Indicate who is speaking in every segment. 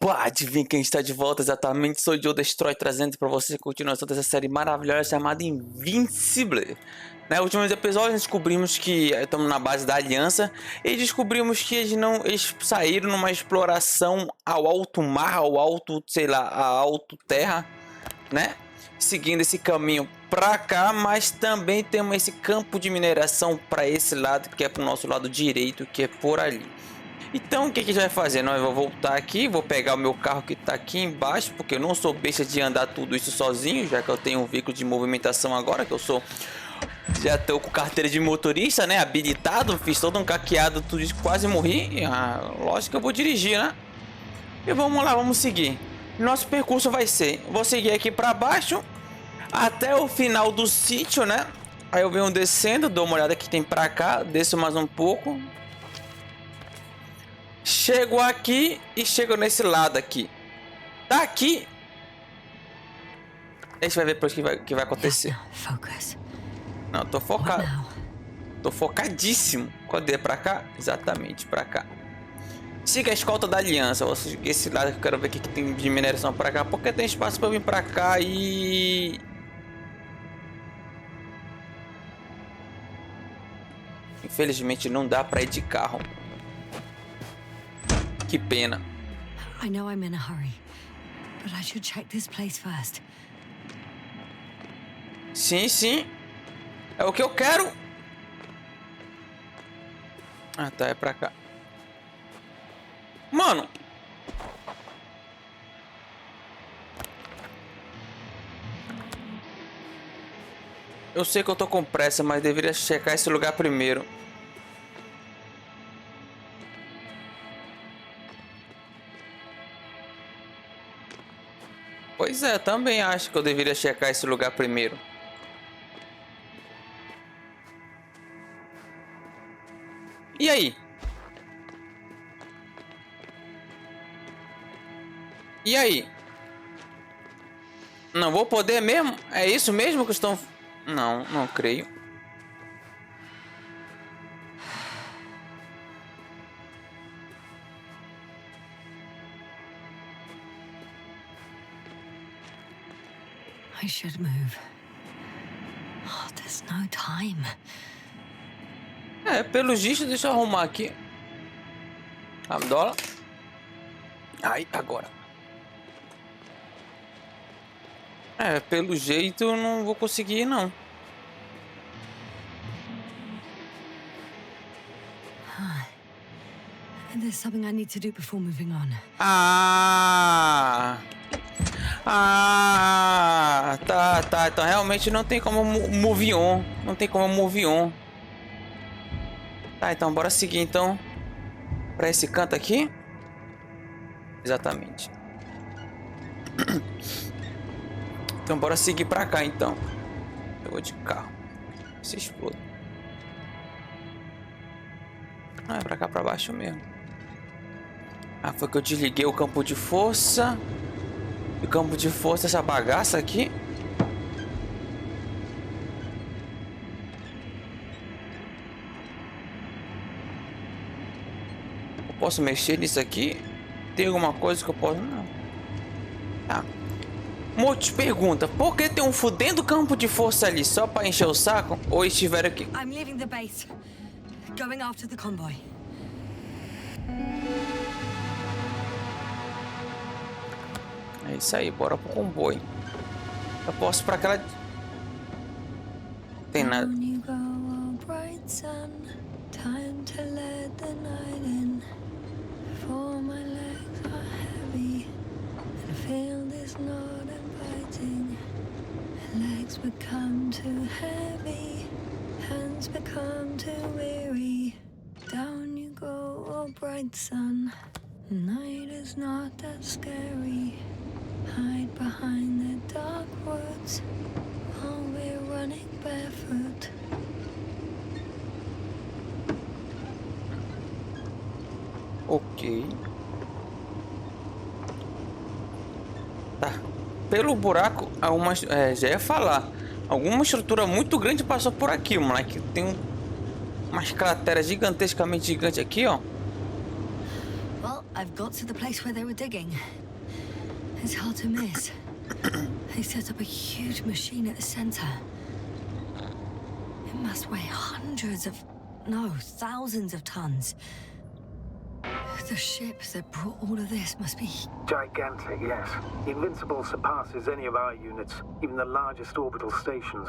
Speaker 1: Opa, adivinha quem está de volta exatamente? Sou o Joe Destroy, trazendo para você a continuação dessa série maravilhosa chamada Invincible. Nos últimos episódios descobrimos que estamos na base da aliança e descobrimos que eles saíram numa exploração ao alto mar, ao alto, sei lá, a alto terra, né? Seguindo esse caminho pra cá, mas também temos esse campo de mineração para esse lado, que é pro nosso lado direito, que é por ali. Então o que a gente vai fazer? Eu vou voltar aqui, vou pegar o meu carro que está aqui embaixo, porque eu não sou besta de andar tudo isso sozinho, já que eu tenho um veículo de movimentação agora, que eu sou... Já estou com carteira de motorista, né? Habilitado, fiz todo um caqueado, tudo isso, quase morri. Lógico que eu vou dirigir, né? E vamos lá, vamos seguir. Nosso percurso vai ser... Vou seguir aqui para baixo, até o final do sítio, né? Aí eu venho descendo, dou uma olhada que tem para cá, desço mais um pouco. Chego aqui e chego nesse lado aqui. Daqui a gente vai ver depois o que vai acontecer. Não, tô focado. Tô focadíssimo. Quando é pra cá? Exatamente, pra cá. Siga a escolta da aliança. Vou seguir esse lado que eu quero ver o que tem de mineração pra cá. Porque tem espaço pra vir pra cá e... Infelizmente não dá pra ir de carro. Que pena.
Speaker 2: I know I'm in a hurry, but I should check this place first.
Speaker 1: Sim, sim. É o que eu quero. Ah, tá, é pra cá. Mano. Eu sei que eu tô com pressa, mas deveria checar esse lugar primeiro. Pois é, também acho que eu deveria checar esse lugar primeiro. E aí? E aí? Não vou poder mesmo? É isso mesmo que estão... Não, não creio.
Speaker 2: I should move. Oh, there's no time.
Speaker 1: É, pelo visto, deixa eu arrumar aqui. Abdola. Ai, agora. É, pelo jeito eu não vou conseguir, não.
Speaker 2: There's something I need to do before moving on.
Speaker 1: Tá. Então realmente não tem como move on. Não tem como move on. Tá, então bora seguir então pra esse canto aqui. Exatamente. Então bora seguir pra cá então. Eu vou de carro. Se explode. Ah, é pra cá pra baixo mesmo. Ah, foi que eu desliguei o campo de força. E o campo de força, essa bagaça aqui. Eu posso mexer nisso aqui? Tem alguma coisa que eu posso... Não. Tá. Monte pergunta, por que tem um fudendo campo de força ali? Só pra encher o saco? Ou estiveram aqui?
Speaker 2: I'm leaving the base. Going after the convoy.
Speaker 1: É isso aí, bora pro comboio. Eu posso ir pra aquela... Tem nada.
Speaker 2: Legs become too heavy, hands become too weary. Down you go, oh bright sun. Night is not that scary. Hide behind the dark woods while we're running barefoot.
Speaker 1: Ok. Tá. Pelo buraco, já ia falar. Alguma estrutura muito grande passou por aqui, moleque. Tem umas crateras gigantescamente gigantes aqui, ó.
Speaker 2: Well, I've got to the place where they were digging. It's hard to miss. They set up a huge machine at the center. It must weigh hundreds of, no, thousands of tons. The ship that brought all of this must be
Speaker 3: gigantic, yes. The Invincible surpasses any of our units, even the largest orbital stations.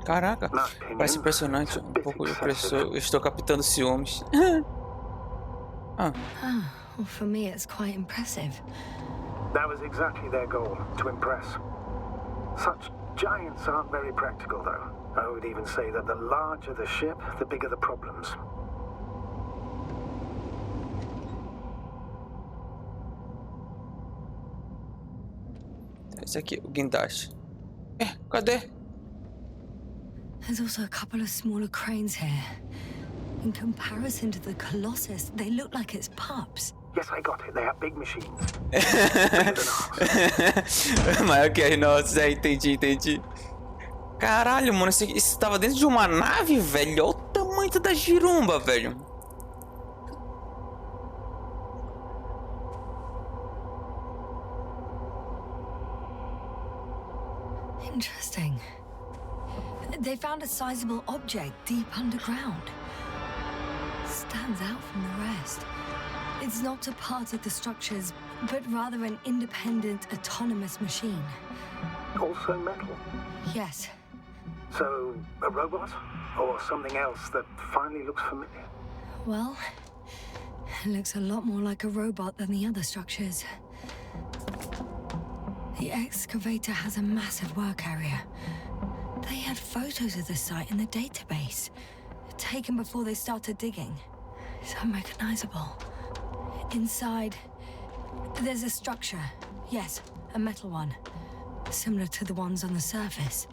Speaker 1: Caraca, parece impressionante. Um pouco eu estou captando ciúmes.
Speaker 2: Oh, well, for me it's quite impressive.
Speaker 3: That was exactly their goal, to impress. Such giants aren't very practical, though. I would even say that the larger the ship, the bigger the problems.
Speaker 1: Esse aqui, o guindaste. Cadê?
Speaker 2: There's also a couple of smaller cranes here. In comparison to the Colossus, they look like it's pups.
Speaker 3: Yes, I got it. They have big machines.
Speaker 1: Maior que as nossas, entendi. Caralho, mano, isso tava dentro de uma nave, velho. Olha o tamanho da girumba, velho.
Speaker 2: Interesting. They found a sizable object deep underground. Stands out from the rest. It's not a part of the structures, but rather an independent, autonomous machine.
Speaker 3: Also metal?
Speaker 2: Yes.
Speaker 3: So, a robot? Or something else that finally looks familiar?
Speaker 2: Well, it looks a lot more like a robot than the other structures. The excavator has a massive work area. They had photos of the site in the database, taken before they started digging. It's unrecognizable. Inside, there's a structure. Yes, a metal one. Similar to the ones on the surface.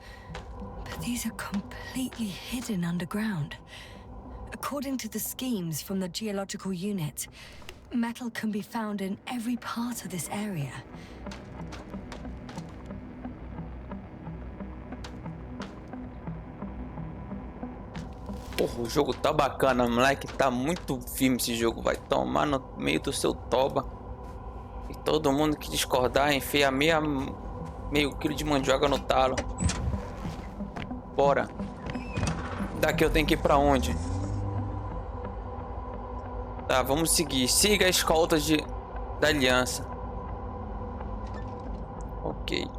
Speaker 2: But these are completely hidden underground. According to the schemes from the geological unit, metal can be found in every part of this area.
Speaker 1: Porra, o jogo tá bacana, moleque. Tá muito firme esse jogo. Vai tomar no meio do seu toba. E todo mundo que discordar enfia meio quilo de mandioca no talo. Bora. Daqui eu tenho que ir pra onde? Tá, vamos seguir. Siga a escolta da aliança. Ok.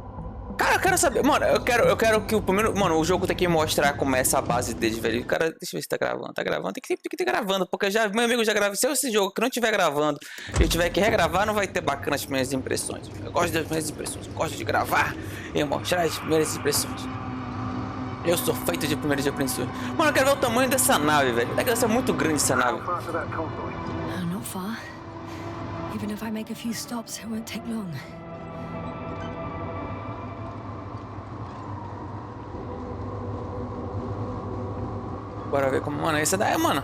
Speaker 1: Cara, eu quero saber, mano, eu quero que o primeiro, mano, o jogo tem que mostrar como é essa base deles, velho. Cara, deixa eu ver se tá gravando. Tá gravando, tem que ter gravando, porque meu amigo já gravou. Se esse jogo que não tiver gravando e eu tiver que regravar, não vai ter bacana as primeiras impressões. Eu gosto das primeiras impressões, eu gosto de gravar e mostrar as primeiras impressões. Eu sou feito de primeiras impressões. Mano, eu quero ver o tamanho dessa nave, velho. Deve ser muito grande essa nave.
Speaker 2: Not far. Even if I make a few stops, it won't take long.
Speaker 1: Bora ver como, mano, essa daí, mano.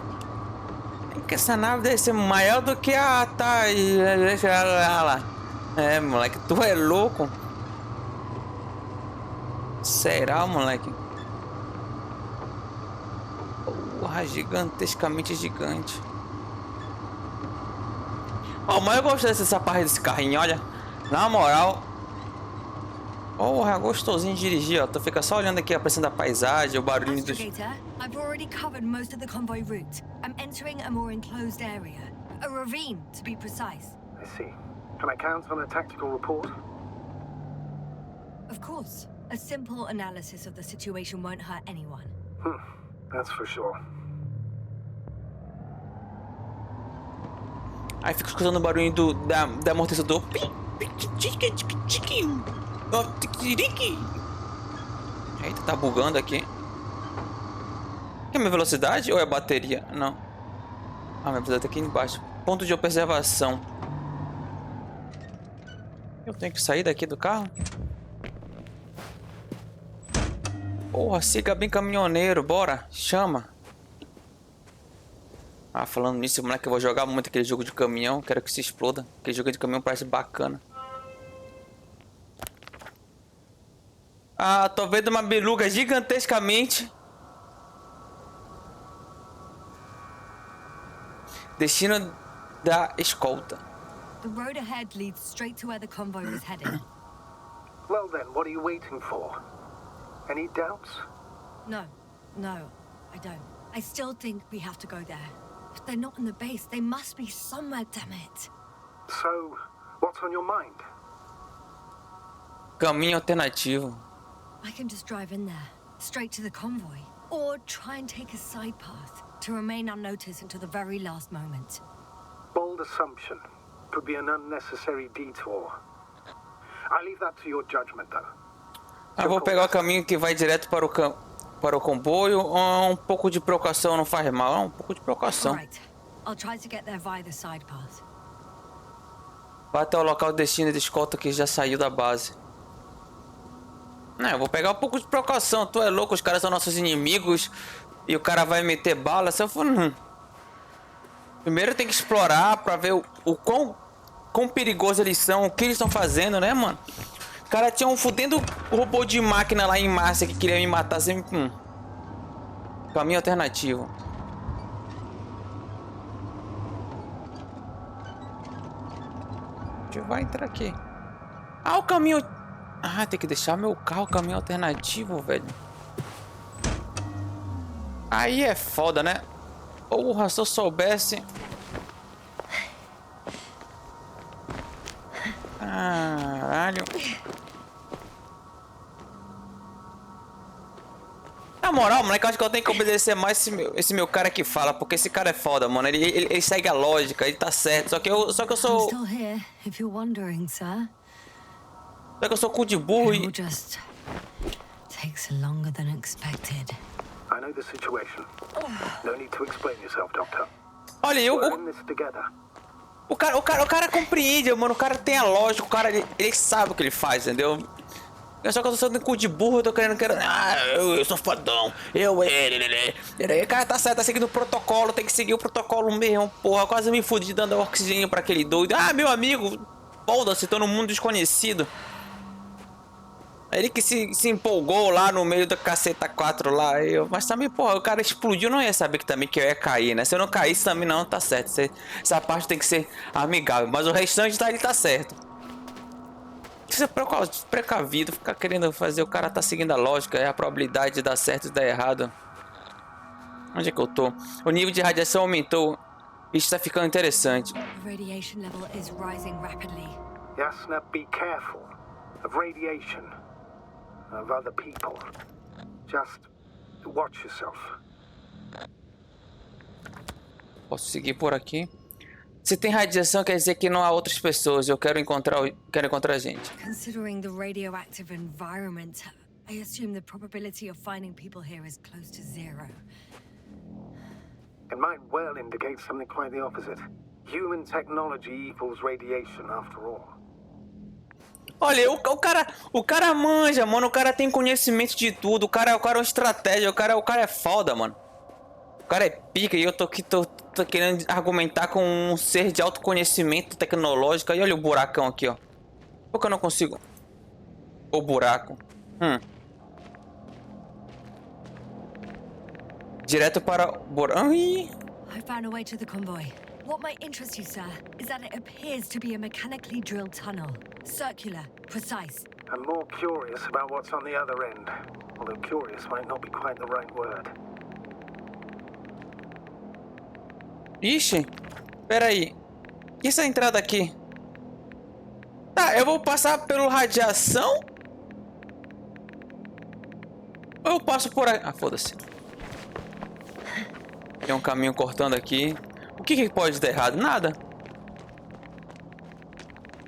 Speaker 1: Que essa nave deve ser maior do que a tá aí. É, moleque, tu é louco. Será, moleque? Porra, gigantescamente gigante. Ó, mas eu gosto dessa parte desse carrinho, olha. Na moral. Porra, gostosinho de dirigir, ó. Tu fica só olhando aqui, apreciando a paisagem, o barulho dos...
Speaker 2: I've already covered most of the convoy route. I'm entering a more enclosed area. A ravine, to be precise.
Speaker 3: I see. Can I count on a tactical report?
Speaker 2: Of course. A simple analysis of the situation won't hurt anyone.
Speaker 3: That's for sure.
Speaker 1: Aí fica escutando o barulho da amortecedor. Eita, tá bugando aqui. É minha velocidade ou é a bateria? Não. Ah, minha velocidade tá aqui embaixo. Ponto de observação. Eu tenho que sair daqui do carro? Porra, siga bem caminhoneiro, bora. Chama. Ah, falando nisso, moleque, eu vou jogar muito aquele jogo de caminhão. Quero que se exploda. Aquele jogo de caminhão parece bacana. Ah, tô vendo uma beluga gigantescamente. Destino da escolta.
Speaker 2: The road ahead leads straight to where the convoy was heading.
Speaker 3: Well then, what are you waiting for? Any doubts?
Speaker 2: No, I don't. I still think we have to go there. If they're not in the base, they must be somewhere, damn it.
Speaker 3: So, what's on your mind?
Speaker 1: Caminho alternativo.
Speaker 2: I can just drive in there, straight to the convoy. Or try and take a side path to remain unnoticed until the very last moment.
Speaker 3: Bold assumption. Could be an unnecessary detour. I leave that to your judgment, though.
Speaker 1: Eu vou pegar o caminho que vai direto para o comboio. Um pouco de provocação não faz mal. Um pouco de provocação.
Speaker 2: Right. I'll try to get there via the side path.
Speaker 1: Vai até o local de destino de escolta que já saiu da base. Não, eu vou pegar um pouco de provocação. Tu é louco, os caras são nossos inimigos. E o cara vai meter bala. Se eu for... Primeiro tem que explorar pra ver o quão perigoso eles são. O que eles estão fazendo, né, mano? Os caras tinham um fudendo robô de máquina lá em Márcia que queria me matar sempre. Caminho alternativo. A gente vai entrar aqui. Ah, o caminho... Ah, tem que deixar meu carro caminho alternativo, velho. Aí é foda, né? Porra, se eu soubesse... Caralho. Na moral, moleque, eu acho que eu tenho que obedecer mais esse meu cara que fala, porque esse cara é foda, mano. Ele segue a lógica, ele tá certo. Só que eu sou... Só que eu sou cu de burro e...
Speaker 2: Takes longer than expected.
Speaker 3: I know the situation. No need to explain yourself, Doctor.
Speaker 1: Olha,
Speaker 3: We're in this together.
Speaker 1: O cara compreende, mano. O cara tem a lógica, o cara ele sabe o que ele faz, entendeu? Só que eu tô sendo cu de burro, eu tô querendo. Eu sou fodão. O cara tá certo, tá seguindo o protocolo, tem que seguir o protocolo mesmo, porra. Quase me fudi dando oxigênio pra aquele doido. Ah, meu amigo, foda-se, tô num mundo desconhecido. Ele que se empolgou lá no meio da caceta 4 lá. Mas também, porra, o cara explodiu, não ia saber que também que eu ia cair, né? Se eu não caísse também não, tá certo. Essa parte tem que ser amigável. Mas o restante ele tá certo. Você precavido, ficar querendo fazer o cara tá seguindo a lógica. É a probabilidade de dar certo e dar errado. Onde é que eu tô? O nível de radiação aumentou. Isso tá ficando interessante.
Speaker 2: Radiation level is rising rapidly.
Speaker 3: Yasna, be careful of radiation. Of other people. Just watch yourself.
Speaker 1: Posso seguir por aqui? Se tem radiação, quer dizer que não há outras pessoas. Eu quero encontrar a gente.
Speaker 2: Considering the radioactive environment, I assume the probability of finding people here is close to zero.
Speaker 3: It might well indicate something quite the opposite. Human technology equals radiation, after all.
Speaker 1: Olha, o cara manja, mano. O cara tem conhecimento de tudo. O cara é uma estratégia. O cara é foda, mano. O cara é pica e eu tô querendo argumentar com um ser de autoconhecimento tecnológico. E olha o buracão aqui, ó. Por que eu não consigo? O buraco. Direto para o buraco.
Speaker 2: I found a way to the convoy. What might interest you, sir, is that it appears to be a mechanically drilled tunnel. Circular, precise.
Speaker 3: I'm more curious about what's on the other end. Although curious might not be quite the right word.
Speaker 1: Ixi, pera aí. E essa entrada aqui? Tá, eu vou passar pelo radiação? Ou eu passo por aí? Ah, foda-se. Tem um caminho cortando aqui. O que pode dar errado? Nada.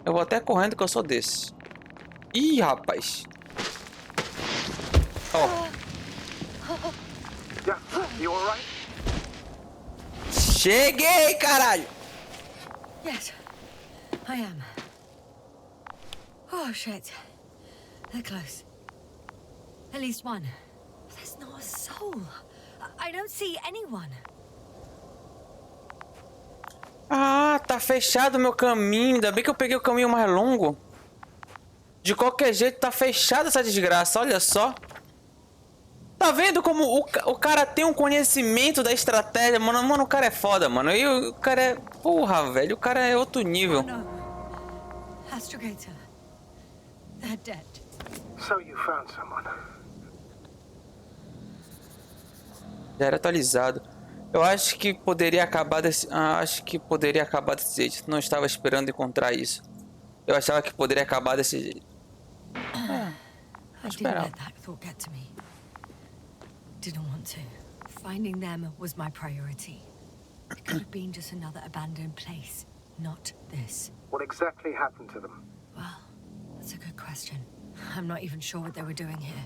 Speaker 1: Eu vou até correndo que eu sou desse. Ih, rapaz. Ó. Cheguei, caralho.
Speaker 2: Yes, I am. Oh, shit. They're close. At least one. There's not a soul. I don't see anyone.
Speaker 1: Ah, tá fechado o meu caminho. Ainda bem que eu peguei o caminho mais longo. De qualquer jeito, tá fechada essa desgraça. Olha só. Tá vendo como o cara tem um conhecimento da estratégia? Mano, o cara é foda, mano. E o cara é... Porra, velho. O cara é outro nível.
Speaker 2: Oh no. Astrogator. They're dead.
Speaker 3: So you found someone.
Speaker 1: Já era atualizado. Eu acho que poderia acabar desse... acho que poderia acabar desse jeito. Não estava esperando encontrar isso. Eu achava que poderia acabar desse jeito.
Speaker 2: I didn't let that thought get to me. Didn't want to. Finding them was my priority. It could have been just another abandoned place, not this.
Speaker 3: What exactly happened to them?
Speaker 2: Well, that's a good question. I'm not even sure what they were doing here.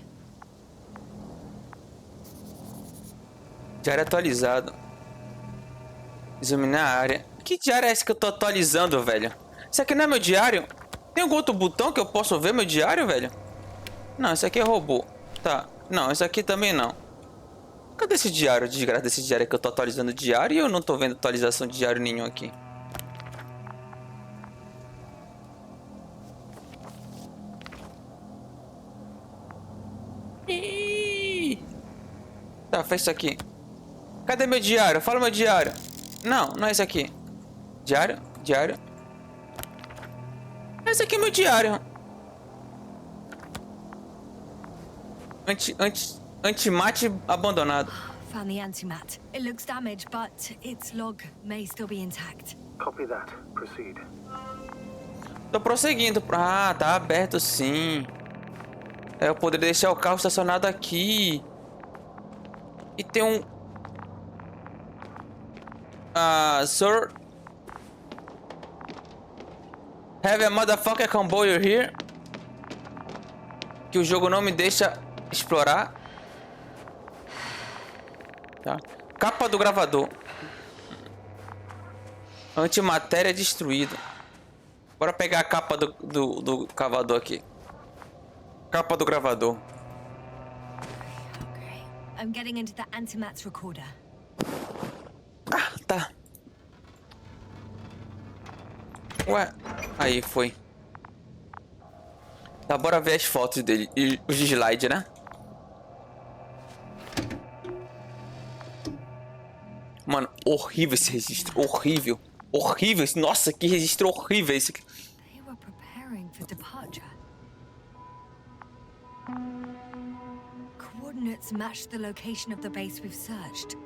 Speaker 1: Diário atualizado. Examinar a área. Que diário é esse que eu tô atualizando, velho? Isso aqui não é meu diário? Tem algum outro botão que eu posso ver meu diário, velho? Não, esse aqui é robô. Tá. Não, esse aqui também não. Cadê esse diário, desgraça desse diário que eu tô atualizando o diário e eu não tô vendo atualização de diário nenhum aqui? Tá, fez isso aqui. Cadê meu diário? Fala meu diário. Não, não é esse aqui. Diário, diário. Esse aqui é meu diário. Antimate abandonado.
Speaker 2: Found the antimat. It looks damaged, but its log may still be intact.
Speaker 3: Copy that. Proceed.
Speaker 1: Tô prosseguindo. Ah, tá aberto sim. Eu poderia deixar o carro estacionado aqui. E tem um... Sir... Have a motherfucker convoy here? Que o jogo não me deixa explorar. Tá. Capa do gravador. Antimatéria destruída. Bora pegar a capa do cavador aqui. Capa do gravador.
Speaker 2: Okay. I'm getting into the antimat's recorder.
Speaker 1: Ah, tá. Ué, aí foi. Tá, bora ver as fotos dele e os slide, né? Mano, horrível esse registro, horrível. Horrível, nossa, que registro horrível esse aqui.
Speaker 2: They were preparing for departure. Coordinates match the location of the base we've searched.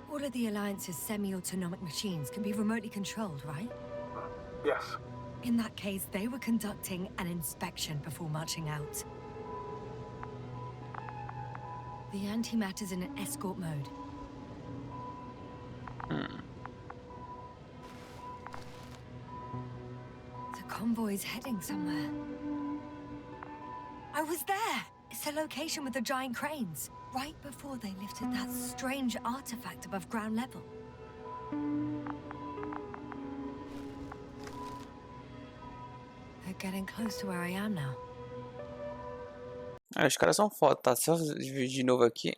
Speaker 2: All of the Alliance's semi-autonomic machines can be remotely controlled, right?
Speaker 3: Yes.
Speaker 2: In that case, they were conducting an inspection before marching out. The antimatter's in an escort mode. The convoy's heading somewhere. I was there! It's the location with the giant cranes. Right before they lifted that strange artifact above ground level. They're getting close to where I am now.
Speaker 1: Ah, os caras são foda, tá? Só dividir de novo aqui.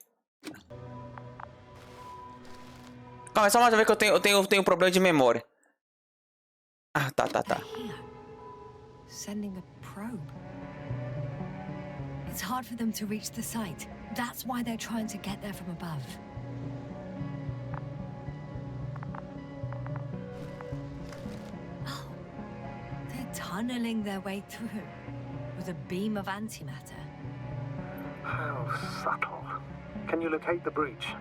Speaker 1: Calma, só mais uma vez que eu tenho um problema de memória. Ah, tá.
Speaker 2: Here, sending a probe. It's hard for them to reach the site. That's why they're trying to get there from above. Oh, they're tunneling their way through with a beam of antimatter.
Speaker 3: How subtle. Can you locate the breach?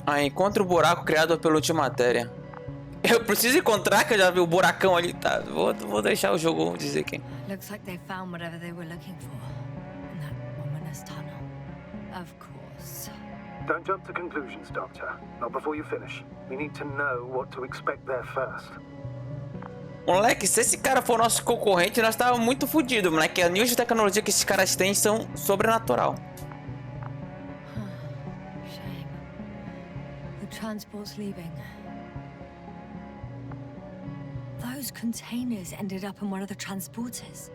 Speaker 1: Ah, encontra o buraco criado pela antimatéria. Eu preciso encontrar, que eu já vi o buracão ali, tá? Vou deixar o jogo dizer quem.
Speaker 2: Looks like they found whatever they were looking for in that ominous tunnel. Of course.
Speaker 3: Don't jump to conclusions, Doctor. Not before you finish. We need to know what to expect there first.
Speaker 1: Moleque, se esse cara for nosso concorrente, nós estávamos muito fodidos, moleque. A nível de tecnologia que esses caras têm são sobrenatural.
Speaker 2: Shame. The transport's leaving. Those containers ended up in one of the transporters.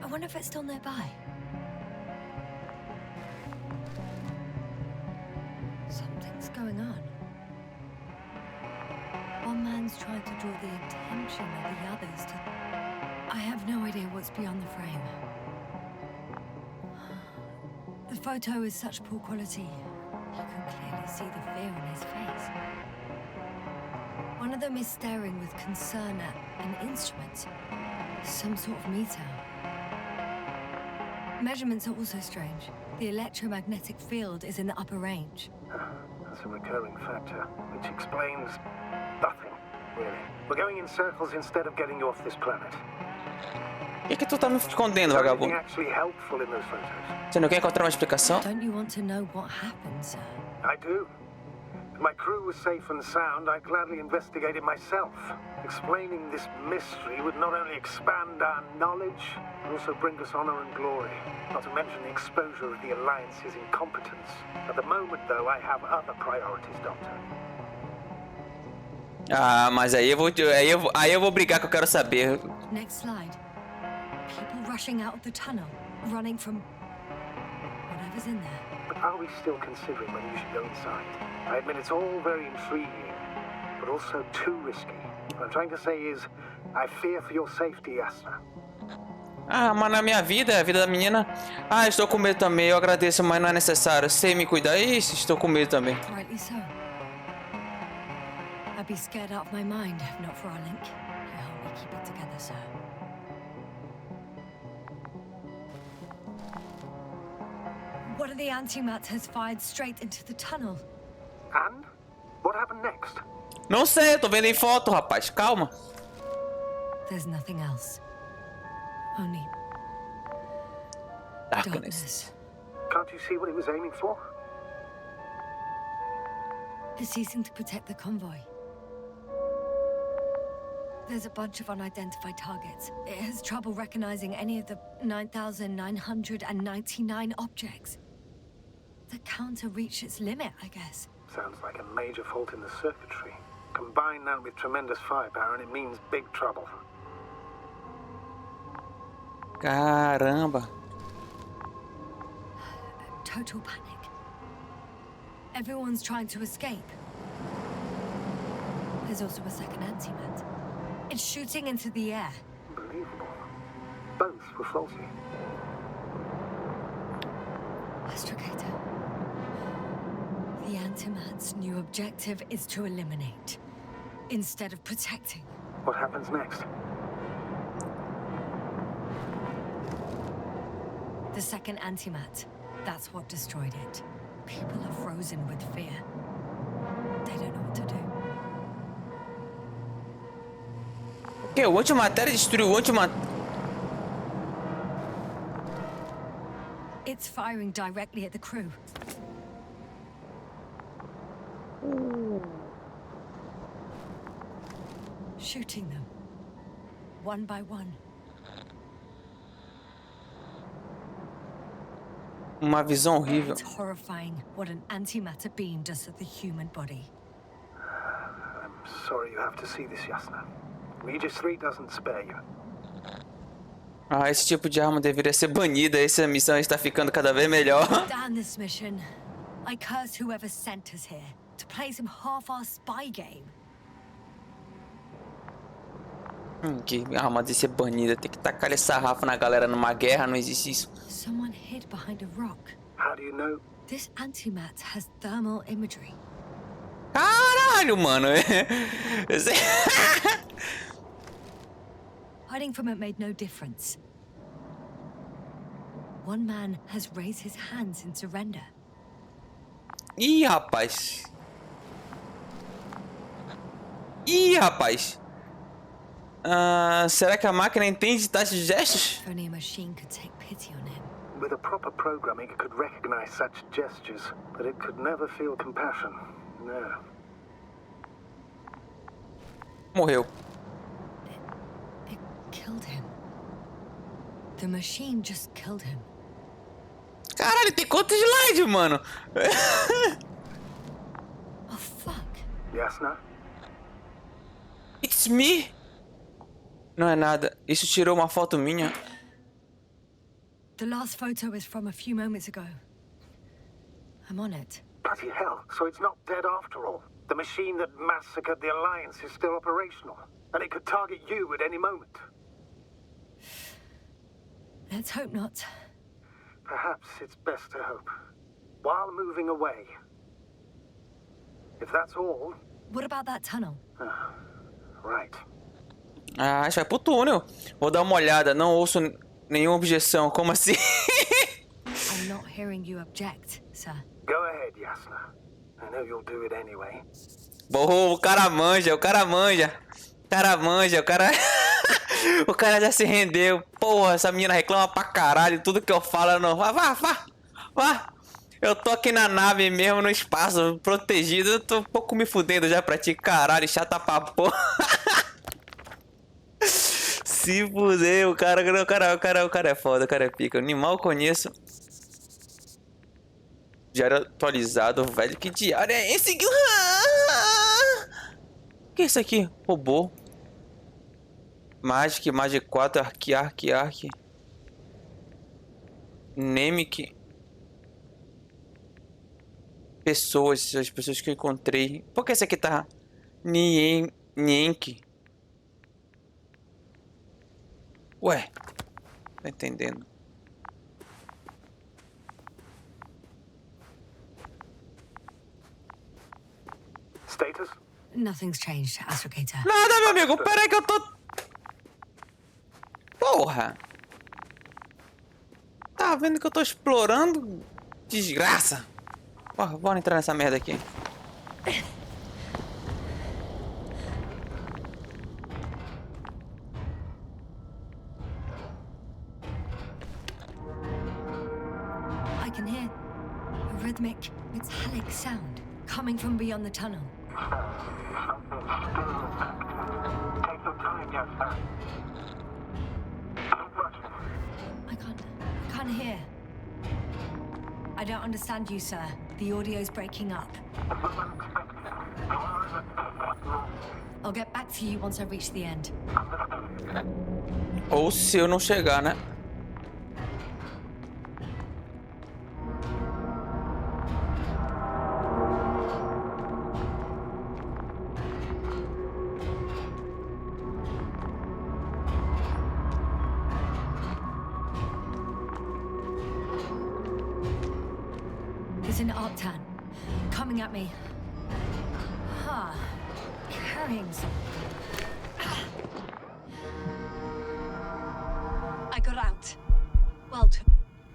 Speaker 2: I wonder if it's still nearby. Something's going on. One man's trying to draw the attention of the others to I have no idea what's beyond the frame. The photo is such poor quality. You can clearly see the fear on his face. One of them is staring with concern at an instrument. Some sort of meter. Measurements are also strange. The electromagnetic field is in the upper range.
Speaker 3: That's a recurring factor, which explains nothing, really. We're going in circles instead of getting you off this planet.
Speaker 1: Por que tu tá me escondendo,
Speaker 3: Is there anything
Speaker 1: vagabundo?
Speaker 3: actually helpful in those photos?
Speaker 1: Você não quer encontrar uma explicação?
Speaker 2: Don't you want to know what happened, sir?
Speaker 3: I do. If my crew was safe and sound, I'd gladly investigate it myself. Explaining this mystery would not only expand our knowledge, but also bring us honor and glory. Not to mention the exposure of the Alliance's incompetence. At the moment, though, I have other priorities, Doctor.
Speaker 1: Ah, mas aí eu vou brigar que eu quero saber.
Speaker 2: Next slide. People rushing out of the tunnel, running from whatever's in there.
Speaker 3: But are we still considering whether you should go inside? I admit it's all very intriguing, but also too risky. What I'm trying to say is, I fear for your safety, Yasna.
Speaker 1: Ah, mas na minha vida, a vida da menina. Ah, estou com medo também. Eu agradeço, mas não é necessário. Sei me cuidar. Ixi, estou com medo também.
Speaker 2: Rightly so. I'd be scared out of my mind if not for our link. You help me keep it together, sir. One of the antimats has fired straight into the tunnel.
Speaker 3: And? What happened next?
Speaker 1: Não sei, eu tô vendo em foto, rapaz. Calma.
Speaker 2: There's nothing else. Only darkness.
Speaker 3: Can't you see what it was aiming for?
Speaker 2: It's ceasing to protect the convoy. There's a bunch of unidentified targets. It has trouble recognizing any of the 9,999 objects. The counter reached its limit, I guess.
Speaker 3: Sounds like a major fault in the circuitry. Combine that with tremendous firepower and it means big trouble.
Speaker 1: Caramba.
Speaker 2: Total panic. Everyone's trying to escape. There's also a second antimat. It's shooting into the air.
Speaker 3: Unbelievable. Both were faulty.
Speaker 2: Astrogator. The antimat's new objective is to eliminate, instead of protecting.
Speaker 3: What happens next?
Speaker 2: The second antimat. That's what destroyed it. People are frozen with fear. They don't know what to do.
Speaker 1: O que? O antimatéria destruiu o antimatéria.
Speaker 2: It's firing directly at the crew. Shooting them. One by one.
Speaker 1: Uma visão horrível.
Speaker 2: It's horrifying what an antimatter beam does to the human body.
Speaker 3: I'm sorry you have to see this, Yasna. Regis 3 doesn't spare you.
Speaker 1: Ah, esse tipo de arma deveria ser banida. Essa missão está ficando cada vez melhor.
Speaker 2: Damn this mission. I curse whoever sent us here to play some half-assed spy game.
Speaker 1: Que arma de ser banida. Tem que tacar esse sarrafo na galera numa guerra. Não existe isso.
Speaker 2: Someone hid behind a rock.
Speaker 3: How do you know?
Speaker 2: This antimat has thermal imagery.
Speaker 1: Caralho, mano.
Speaker 2: Hiding from it made no difference. One man has raised his hands in surrender.
Speaker 1: Ih, rapaz. Ih, rapaz. Será que a máquina entende tais gestos?
Speaker 2: If only a machine could take pity on him.
Speaker 3: With a proper programming, it could recognize such gestures, but it could never feel compassion. No.
Speaker 1: Morreu.
Speaker 2: It killed him. The machine just killed him.
Speaker 1: Caralho, tem quantos slides, mano?
Speaker 2: Oh, fuck.
Speaker 3: Yasna?
Speaker 1: It's me. Não é nada. Isso tirou uma foto minha.
Speaker 2: The last photo is from a few moments ago. I'm on it.
Speaker 3: Bloody hell, so it's not dead after all. The machine that massacred the Alliance is still operational, and it could target you at any moment.
Speaker 2: Let's hope not.
Speaker 3: Perhaps it's best to hope. While moving away. If that's all...
Speaker 2: What about that tunnel?
Speaker 3: Right.
Speaker 1: Ah, acho que vai pro túnel. Vou dar uma olhada. Não ouço nenhuma objeção. Como assim?
Speaker 2: I'm not hearing you object, sir.
Speaker 3: Go ahead, Yasna. I know you'll do it anyway.
Speaker 1: Bom, o cara manja, o cara manja. O cara manja, o cara... O cara já se rendeu. Porra, essa menina reclama pra caralho. Tudo que eu falo, ela não... Vá. Eu tô aqui na nave mesmo, no espaço, protegido. Eu tô um pouco me fudendo já pra ti, caralho. Chata pra porra. Se fudeu, o cara é foda, o cara é pica. Animal conheço. Diário atualizado, velho. Que diário é esse? O que é isso aqui? Robô. Magic 4, arque. Nemic. Pessoas, as pessoas que eu encontrei. Por que esse aqui tá? Nienk. Ué. Tá entendendo.
Speaker 3: Status?
Speaker 2: Nothing's changed, Astrogator.
Speaker 1: Nada, meu amigo. Pera aí que eu tô... Porra. Tá vendo que eu tô explorando? Desgraça. Porra, bora entrar nessa merda aqui.
Speaker 2: I can hear a rhythmic, metallic sound coming from beyond the tunnel.
Speaker 3: Take some time, Yasna.
Speaker 2: I can't hear. I don't understand you, sir. The audio's breaking up. I'll get back to you once I reach the end.
Speaker 1: Ou se eu não chegar, né?
Speaker 2: There's an Arctan coming at me. Carrying some. I got out. Well,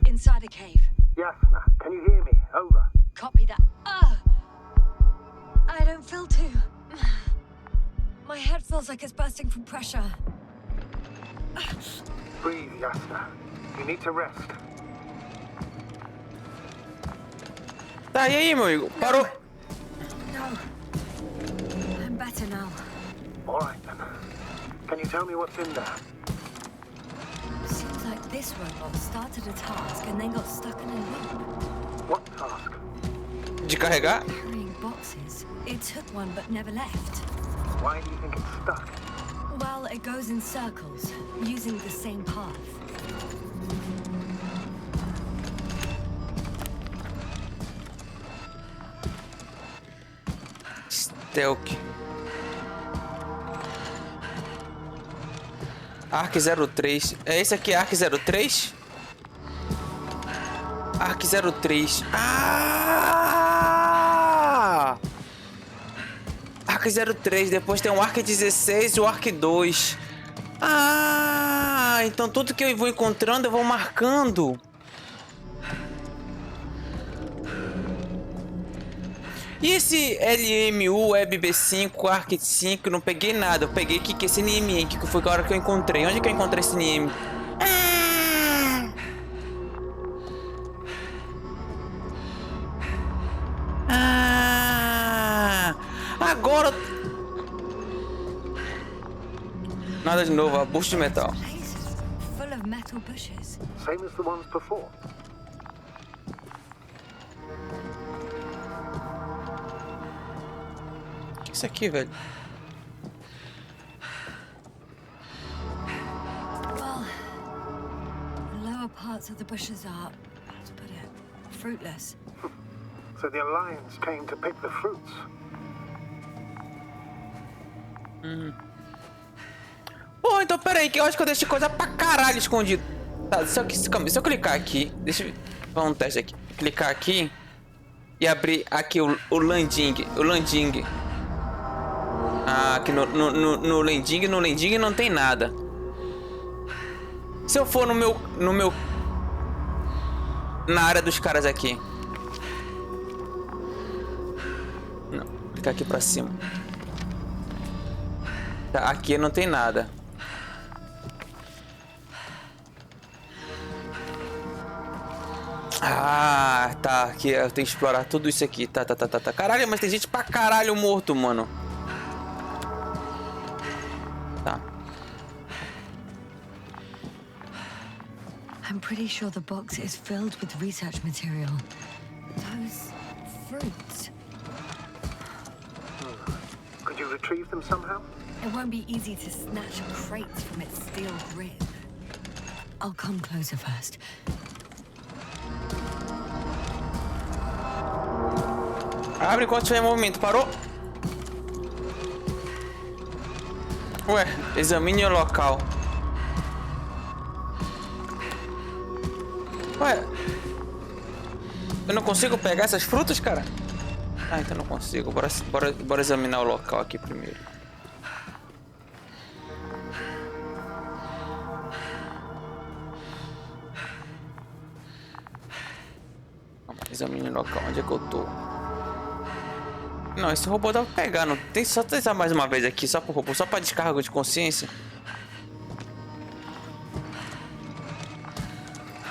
Speaker 2: inside a cave.
Speaker 3: Yasna, can you hear me? Over.
Speaker 2: Copy that. I don't feel too. My head feels like it's bursting from pressure.
Speaker 3: Breathe, Yasna. You need to rest.
Speaker 1: Tá, e aí, meu amigo? Parou?
Speaker 2: No. I'm better now.
Speaker 3: All right, then. Can you tell me what's in there?
Speaker 2: Seems like this robot started a task and then got stuck in a loop.
Speaker 3: What task?
Speaker 1: De carregar?
Speaker 2: Carrying boxes. It took one but never left.
Speaker 3: Why do you think it's stuck?
Speaker 2: Well, it goes in circles, using the same path.
Speaker 1: Stealth. Arc 03. É esse aqui, Arc 03? Arc 03. Ah! Arc 03. Depois tem o Arc 16 e o Arc 2. Ah! Então tudo que eu vou encontrando eu vou marcando. E esse LMU, WebB5, Arc 5, não peguei nada. Eu peguei que esse NM, que foi a hora que eu encontrei. Onde que eu encontrei esse NM? Agora... Nada de novo, abuso de metal.
Speaker 2: Full of metal bushes.
Speaker 3: Same as the ones before.
Speaker 1: O que é isso aqui, velho?
Speaker 2: Well, the lower parts of the bushes are, how to put it, fruitless.
Speaker 3: So the Alliance came to pick the fruits.
Speaker 1: Pô, então peraí, que eu acho que eu deixei coisa pra caralho escondido. Tá, se eu clicar aqui, deixa eu fazer um teste aqui. Clicar aqui e abrir aqui o landing. Ah, aqui no landing não tem nada. Se eu for no meu na área dos caras aqui. Não, clicar aqui pra cima. Tá, aqui não tem nada. Ah, tá. Aqui eu tenho que explorar tudo isso aqui. Tá. Caralho, mas tem gente pra caralho morto, mano. Tá.
Speaker 2: I'm pretty sure the box is filled with research material. Those fruits.
Speaker 3: Could you retrieve them somehow?
Speaker 2: It won't be easy to snatch crates from its steel grip. I'll come closer first.
Speaker 1: Abre enquanto tiver movimento. Parou? Ué, examine o local. Ué, eu não consigo pegar essas frutas, cara? Ah, então não consigo. Bora examinar o local aqui primeiro. Examine o local. Onde é que eu tô? Não, esse robô dá pra pegar. Não tem só testar mais uma vez aqui. Só pro robô. Só pra descarga de consciência.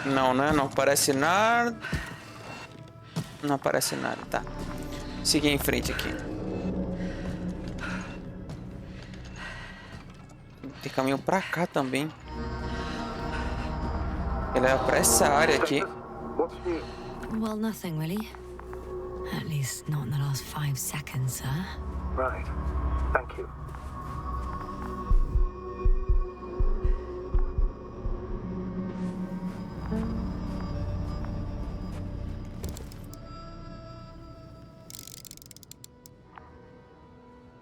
Speaker 1: Não, né? Não aparece nada. Não aparece nada, tá. Seguir em frente aqui. Tem caminho pra cá também. Ele é pra essa área aqui.
Speaker 2: Well, nothing really. At least not in the last 5 seconds, sir.
Speaker 3: Right. Thank you.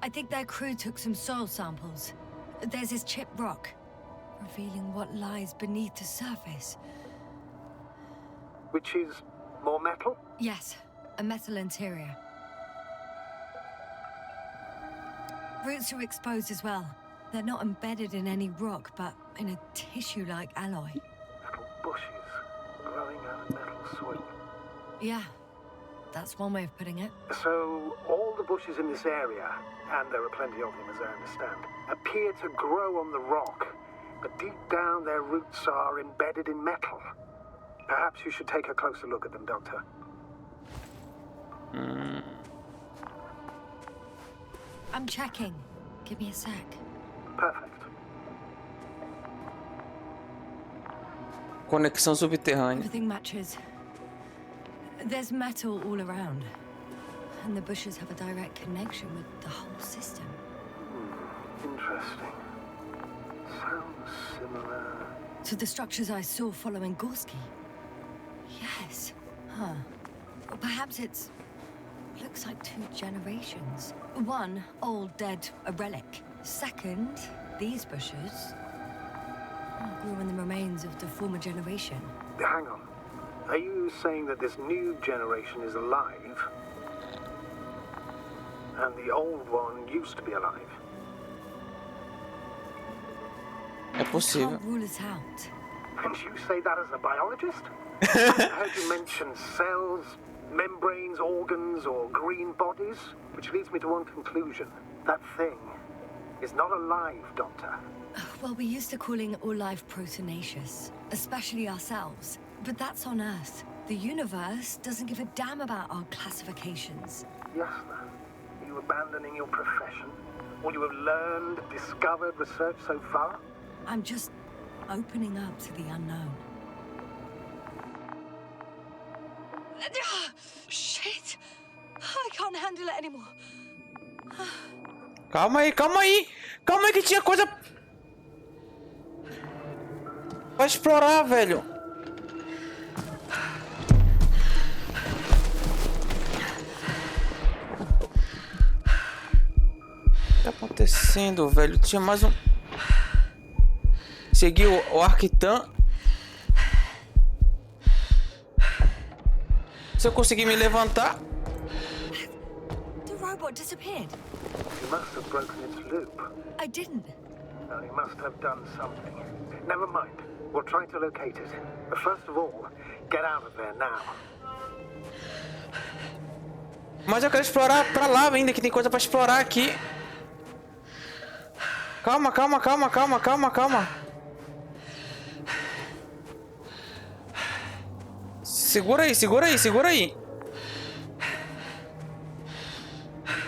Speaker 2: I think their crew took some soil samples. There's this chipped rock, revealing what lies beneath the surface.
Speaker 3: Which is more metal?
Speaker 2: Yes, a metal interior. Roots are exposed as well. They're not embedded in any rock, but in a tissue-like alloy.
Speaker 3: Little bushes growing out of metal soil.
Speaker 2: Yeah, that's one way of putting it.
Speaker 3: So, all the bushes in this area, and there are plenty of them as I understand, appear to grow on the rock, but deep down their roots are embedded in metal. Perhaps you should take a closer look at them, Doctor.
Speaker 2: I'm checking. Give me a sec.
Speaker 3: Perfect.
Speaker 1: Conexão subterrânea.
Speaker 2: Everything matches. There's metal all around. And the bushes have a direct connection with the whole system.
Speaker 3: Interesting. Sounds similar.
Speaker 2: To the structures I saw following Gorski. Yes. Huh. Or perhaps it's... looks like 2 generations. One, old, dead, a relic. Second, these bushes grew in the remains of the former generation.
Speaker 3: Hang on. Are you saying that this new generation is alive? And the old one used to be alive?
Speaker 1: É possível.
Speaker 2: Can't rule it out.
Speaker 3: And you say that as a biologist? I heard you mention cells, membranes, organs, or green bodies, which leads me to one conclusion. That thing is not alive, Doctor.
Speaker 2: Well, we used to calling all life proteinaceous, especially ourselves. But that's on Earth. The universe doesn't give a damn about our classifications.
Speaker 3: Yes, then. Are you abandoning your profession? All you have learned, discovered, researched so far?
Speaker 2: I'm just opening up to the unknown. Shit! I can't handle it anymore.
Speaker 1: Calma aí, calma aí. Calma aí que tinha coisa pra explorar, velho. O que tá acontecendo, velho? Tinha mais um... Segui o Arquitan. Se eu conseguir me levantar...
Speaker 2: The robot disappeared.
Speaker 3: You must have broken its loop.
Speaker 2: I didn't.
Speaker 3: No, you must have done something. Never mind. We'll try to locate it. But first of all, get out of there now.
Speaker 1: Mas eu quero explorar pra lá ainda, que tem coisa pra explorar aqui. Calma, calma, calma, calma, calma, calma. Segura aí, segura aí, segura aí.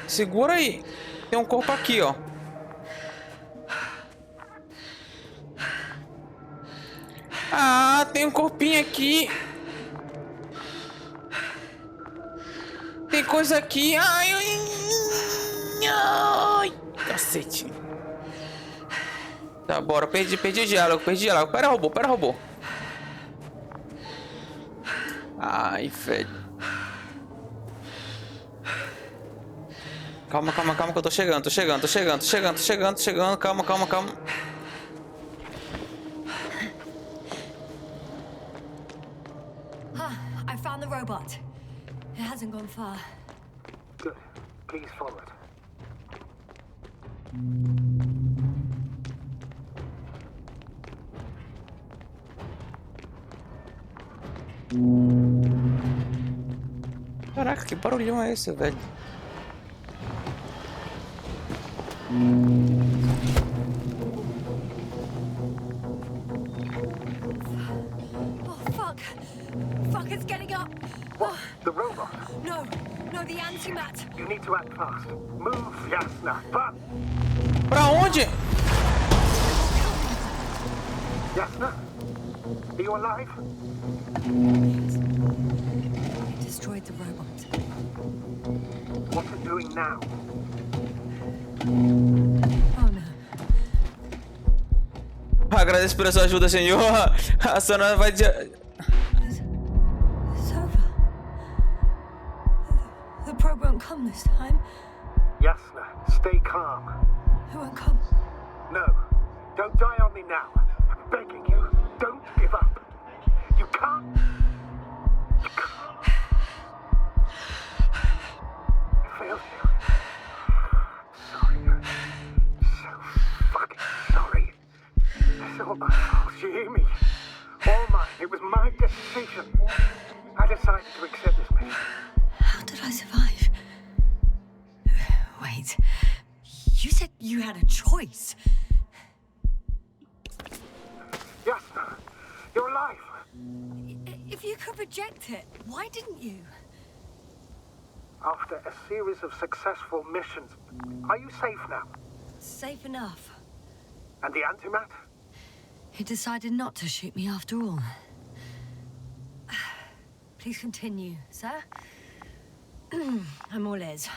Speaker 1: Segura aí. Tem um corpo aqui, ó. Ah, tem um corpinho aqui. Tem coisa aqui. Ai, ai, ai. Cacete. Tá, bora. Perdi o diálogo, perdi o diálogo. Pera, robô, pera, robô. Ai, velho. Calma, calma, calma que eu tô chegando, tô chegando, tô chegando, tô chegando, tô chegando, tô chegando. Calma, calma, calma.
Speaker 2: I found the robot. It hasn't gone far.
Speaker 3: Good. Please follow it.
Speaker 1: Caraca, que barulhão é esse, velho?
Speaker 2: Oh, fuck. Fuck, it's getting up.
Speaker 3: What? The robot?
Speaker 2: No, no, the antimat.
Speaker 3: You need to act fast. Move, Yasna. But
Speaker 1: Pra onde?
Speaker 3: Yasna? Are you alive?
Speaker 2: It destroyed the robot.
Speaker 3: What's it doing now?
Speaker 2: Oh, no.
Speaker 1: Agradeço pela sua ajuda, senhor. A senhora vai dizer...
Speaker 2: It's over. The probe won't come this time.
Speaker 3: Yasna, stay calm.
Speaker 2: It won't come.
Speaker 3: No, don't die on me now. I'm begging you. Don't give up. You can't. You can't. I failed you. Sorry. So fucking sorry. It's all my fault. You hear me? All mine. It was my decision. I decided to accept this mission.
Speaker 2: How did I survive? Wait. You said you had a choice.
Speaker 3: Yasna, you're alive.
Speaker 2: If you could reject it, why didn't you?
Speaker 3: After a series of successful missions, are you safe now?
Speaker 2: Safe enough.
Speaker 3: And the antimat?
Speaker 2: He decided not to shoot me after all. Please continue, sir. I'm all ears.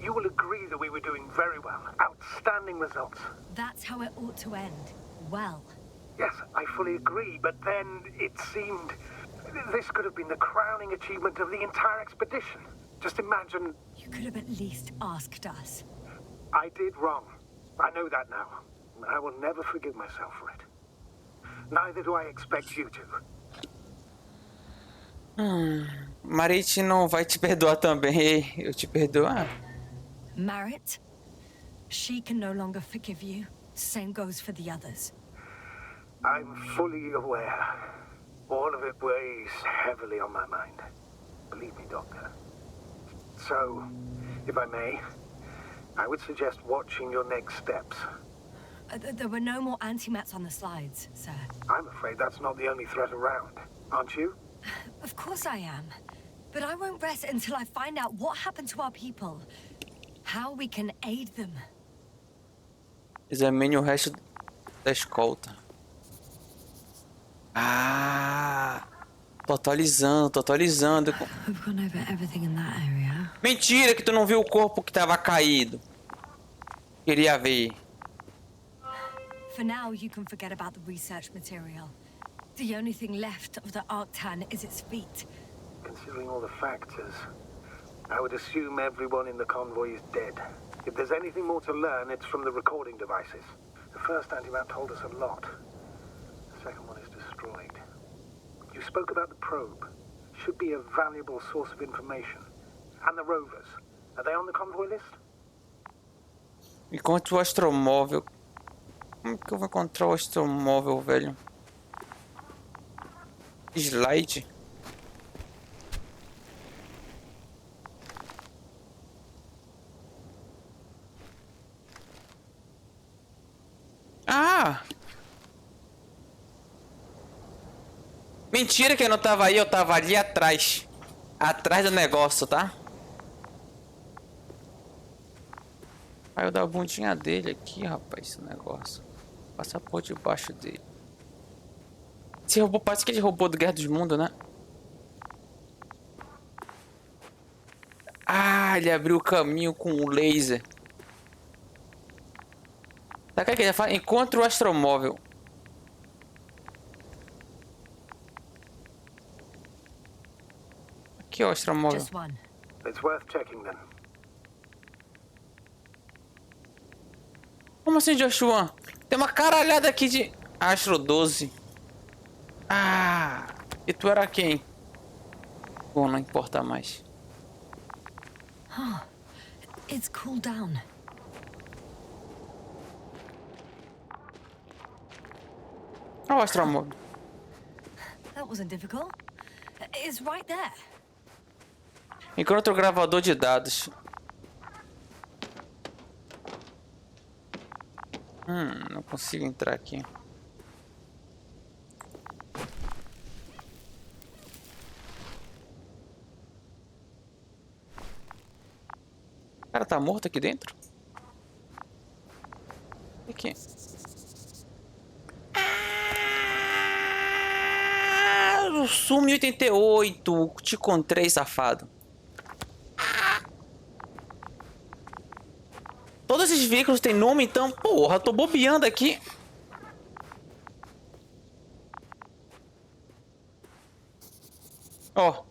Speaker 3: You will agree that we were doing very well. Outstanding results.
Speaker 2: That's how it ought to end. Well.
Speaker 3: Yes, I fully agree, but then it seemed this could have been the crowning achievement of the entire expedition. Just imagine...
Speaker 2: You could have at least asked us.
Speaker 3: I did wrong. I know that now. I will never forgive myself for it. Neither do I expect you to.
Speaker 1: Marit não vai te perdoar também. Eu te perdoar?
Speaker 2: Marit? She can no longer forgive you. Same goes for the others.
Speaker 3: I'm fully aware. All of it weighs heavily on my mind. Believe me, Doctor. So, if I may, I would suggest watching your next steps.
Speaker 2: There were no more antimats on the slides, sir.
Speaker 3: I'm afraid that's not the only threat around, aren't you?
Speaker 2: Of course I am. But I won't rest until I find out what happened to our people. How we can aid them.
Speaker 1: Examine o resto da escolta. Ah! Totalizando.
Speaker 2: We've gone over everything in that area.
Speaker 1: Mentira que tu não viu o corpo que tava caído. Queria ver.
Speaker 2: For now, you can forget about the research material. The only thing left of the Arctan is its feet.
Speaker 3: Considering all the factors, I would assume everyone in the convoy is dead. If there's anything more to learn, it's from the recording devices. The first antimat told us a lot. The second one is destroyed. You spoke about the probe. should be a valuable source of information. And the rovers, are they on the convoy list?
Speaker 1: Encontre o astromóvel. Como que eu vou encontrar o astromóvel, velho? Slide. Ah! Mentira que eu não tava aí, eu tava ali atrás. Atrás do negócio, tá? Aí eu dar a bundinha dele aqui, rapaz, esse negócio. Passar por debaixo dele. Esse robô parece aquele robô do Guerra dos Mundos, né? Ah, ele abriu o caminho com o laser. Tá, o que ele fala? Encontre o astromóvel. Aqui, ó, o astromóvel.
Speaker 2: Just one.
Speaker 3: It's worth checking then.
Speaker 1: Como assim, Joshua? Tem uma caralhada aqui de Astro 12. Ah, e tu era quem? Bom, não importa mais.
Speaker 2: Oh, it's cooled down.
Speaker 1: Olha o astromóvel.
Speaker 2: That wasn't difficult. It's right there.
Speaker 1: Encontre o gravador de dados. Não consigo entrar aqui. O cara tá morto aqui dentro? Aqui. Ah, o Sume 88. Te encontrei, safado. Todos esses veículos têm nome, então, porra, eu tô bobeando aqui. Ó.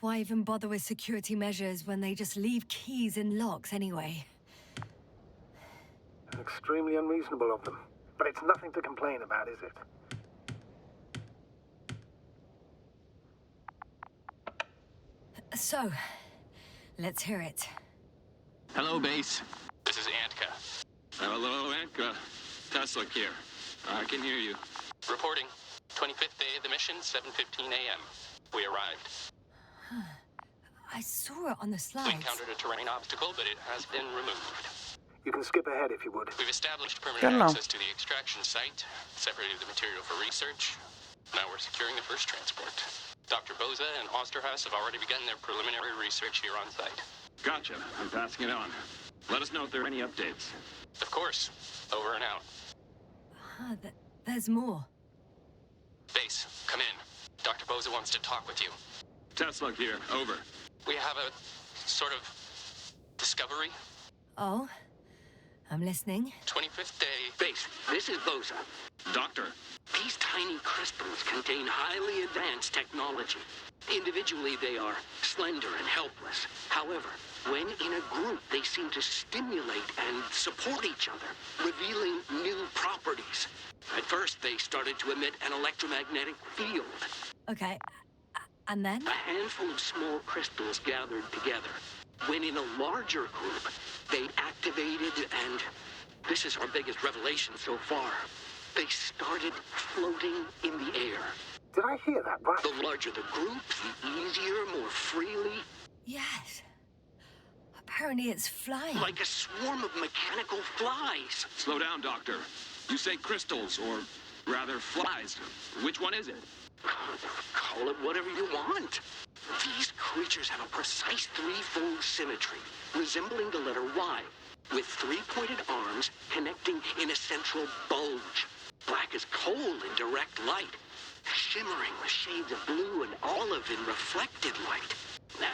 Speaker 2: Why even bother with security measures when they just leave keys in locks anyway?
Speaker 3: Extremely unreasonable of them. But it's nothing to complain about, is it?
Speaker 2: So, let's hear it.
Speaker 4: Hello, base. This is Antka. Hello, Antka. Tesla here. I can hear you. Reporting. 25th day of the mission, 7:15 a.m. We arrived.
Speaker 2: I saw it on the
Speaker 4: We
Speaker 2: slides.
Speaker 4: encountered a terrain obstacle, but it has been removed.
Speaker 3: You can skip ahead if you would.
Speaker 4: We've established permanent
Speaker 1: Canal.
Speaker 4: access to the extraction site, separated the material for research. Now we're securing the first transport. Dr. Boza and Osterhaus have already begun their preliminary research here on site.
Speaker 5: Gotcha. I'm passing it on. Let us know if there are any updates.
Speaker 4: Of course. Over and out.
Speaker 2: There's more.
Speaker 4: Base, come in. Dr. Boza wants to talk with you.
Speaker 5: Tesla here. Over.
Speaker 4: We have a sort of discovery.
Speaker 2: Oh, I'm listening.
Speaker 4: 25th day.
Speaker 6: Base, this is Boza.
Speaker 5: Doctor.
Speaker 6: These tiny crystals contain highly advanced technology. Individually, they are slender and helpless. However, when in a group, they seem to stimulate and support each other, revealing new properties. At first, they started to emit an electromagnetic field.
Speaker 2: Okay, and then?
Speaker 6: A handful of small crystals gathered together. When in a larger group, they activated and... this is our biggest revelation so far. They started floating in the air.
Speaker 3: Did I hear that right?
Speaker 6: The larger the group, the easier, more freely.
Speaker 2: Yes. Apparently it's flying.
Speaker 6: Like a swarm of mechanical flies.
Speaker 5: Slow down, Doctor. You say crystals, or rather flies. Which one is it?
Speaker 6: Call it whatever you want. These creatures have a precise threefold symmetry, resembling the letter Y, with three-pointed arms connecting in a central bulge. Black as coal in direct light, shimmering with shades of blue and olive in reflected light.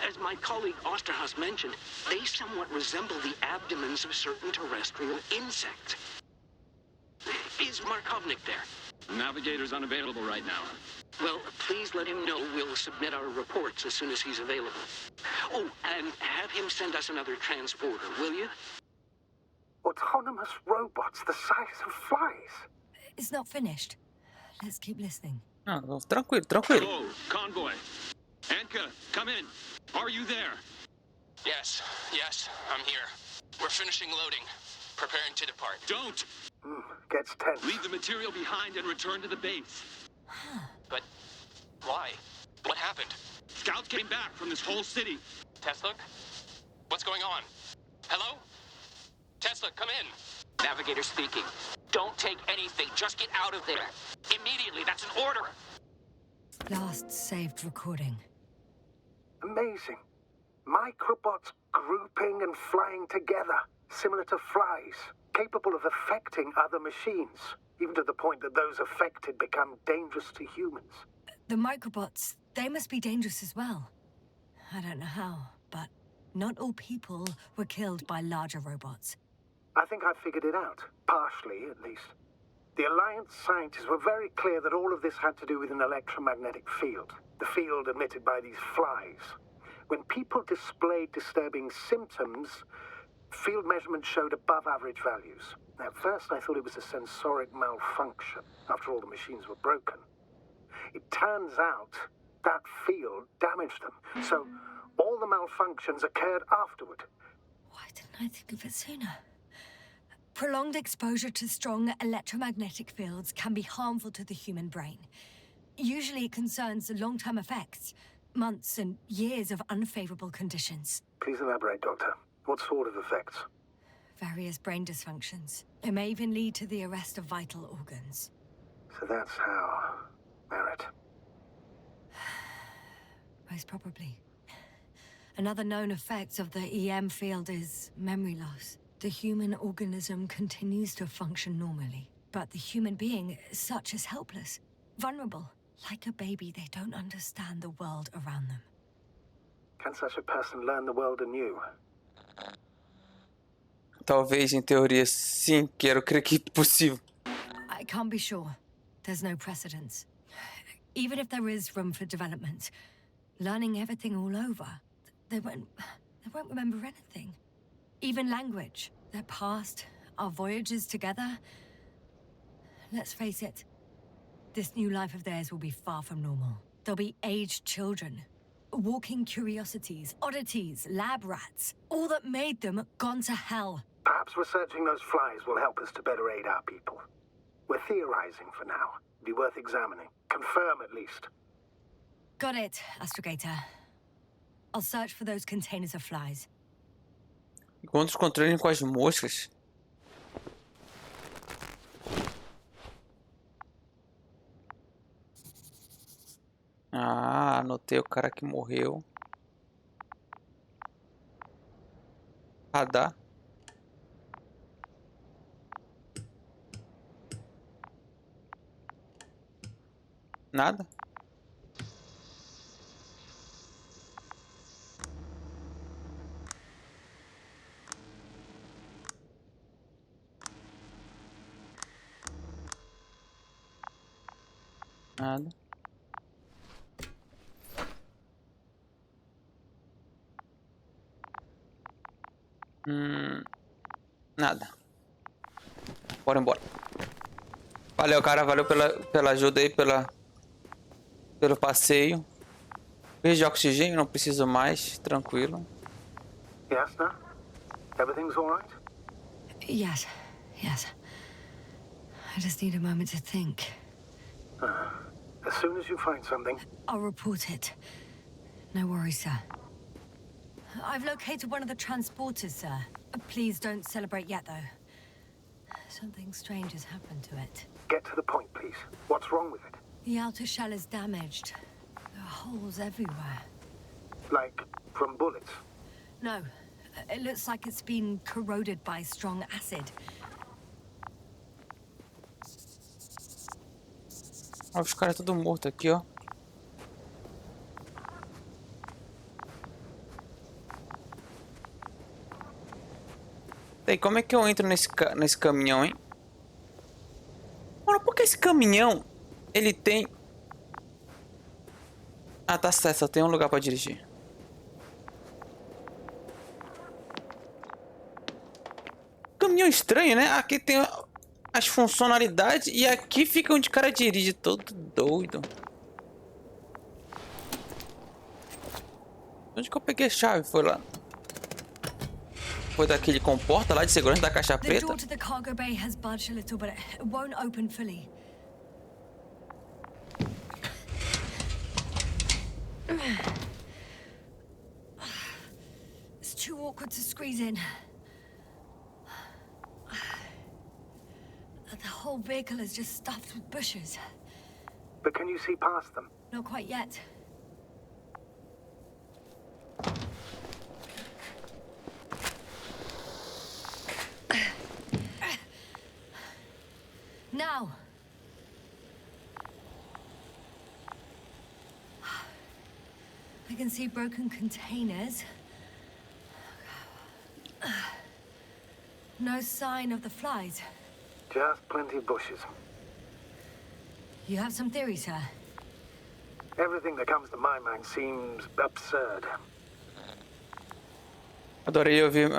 Speaker 6: As my colleague Osterhaus mentioned, they somewhat resemble the abdomens of certain terrestrial insects. Is Markovnik there?
Speaker 5: Navigator's unavailable right now.
Speaker 6: Well, please let him know we'll submit our reports as soon as he's available. Oh, and have him send us another transporter, will you?
Speaker 3: Autonomous robots the size of flies.
Speaker 2: It's not finished. Let's keep listening.
Speaker 1: Ah, tranquilo, tranquilo.
Speaker 5: Oh, convoy. Anka, come in. Are you there?
Speaker 4: Yes, I'm here. We're finishing loading. Preparing to depart.
Speaker 5: Don't!
Speaker 3: Gets tense.
Speaker 5: Leave the material behind and return to the base.
Speaker 4: But why? What happened?
Speaker 5: Scouts came back from this whole city.
Speaker 4: Tesla? What's going on? Hello? Tesla, come in. Navigator speaking. Don't take anything. Just get out of there. Immediately. That's an order.
Speaker 2: Last saved recording.
Speaker 3: Amazing. Microbots grouping and flying together, similar to flies, capable of affecting other machines, even to the point that those affected become dangerous to humans.
Speaker 2: The microbots, they must be dangerous as well. I don't know how, but not all people were killed by larger robots.
Speaker 3: I think I figured it out, partially at least. The Alliance scientists were very clear that all of this had to do with an electromagnetic field, the field emitted by these flies. When people displayed disturbing symptoms, field measurements showed above average values. At first I thought it was a sensoric malfunction, after all the machines were broken. It turns out that field damaged them, so all the malfunctions occurred afterward.
Speaker 2: Why didn't I think of it sooner? Prolonged exposure to strong electromagnetic fields can be harmful to the human brain. Usually it concerns long-term effects, months and years of unfavorable conditions.
Speaker 3: Please elaborate, Doctor. What sort of effects?
Speaker 2: Various brain dysfunctions. It may even lead to the arrest of vital organs.
Speaker 3: So that's how... Merit.
Speaker 2: Most probably. Another known effect of the EM field is memory loss. The human organism continues to function normally, but the human being as such is helpless, vulnerable. Like a baby, they don't understand the world around them.
Speaker 3: Can such a person learn the world anew?
Speaker 1: Talvez, em teoria, sim. Quero crer que é possível.
Speaker 2: I can't be sure. There's no precedence. Even if there is room for development, learning everything all over, they won't remember anything. Even language, their past, our voyages together. Let's face it, this new life of theirs will be far from normal. They'll be aged children, walking curiosities, oddities, lab rats, all that made them gone to hell.
Speaker 3: Perhaps researching those flies will help us to better aid our people. We're theorizing for now. Be worth examining. Confirm at least.
Speaker 2: Got it, Astrogator. I'll search for those containers of flies.
Speaker 1: Encontre os controles com as moscas. Ah, anotei o cara que morreu. Radar. Nada. Nada. Nada. Bora embora. Valeu, cara. Valeu pela ajuda aí, pelo passeio. Verde de oxigênio, não preciso mais. Tranquilo.
Speaker 3: Yes, no? Everything's all right?
Speaker 2: Yes. I just need a moment to think.
Speaker 3: As soon as you find something...
Speaker 2: I'll report it. No worries, sir. I've located one of the transporters, sir. Please don't celebrate yet, though. Something strange has happened to it.
Speaker 3: Get to the point, please. What's wrong with it?
Speaker 2: The outer shell is damaged. There are holes everywhere.
Speaker 3: Like, from bullets?
Speaker 2: No. It looks like it's been corroded by strong acid.
Speaker 1: Olha os caras tudo morto aqui, ó. E como é que eu entro nesse caminhão, hein? Mano, por que esse caminhão, ele tem Ah, tá certo, só tem um lugar pra dirigir. Caminhão estranho, né? Aqui tem as funcionalidades e aqui fica onde o cara dirige, todo doido. Onde que eu peguei a chave? Foi lá. Foi daquele comporta lá de segurança da caixa
Speaker 2: The
Speaker 1: preta.
Speaker 2: door to the cargo bay has budged a little, but it won't open fully. It's too awkward to squeeze in. The whole vehicle is just stuffed with bushes.
Speaker 3: But can you see past them?
Speaker 2: Not quite yet. Now. I can see broken containers. No sign of the flies.
Speaker 3: Just plenty of bushes.
Speaker 2: You have some theory, sir?
Speaker 3: Everything that comes to my mind seems absurd.
Speaker 1: Adorei ouvir.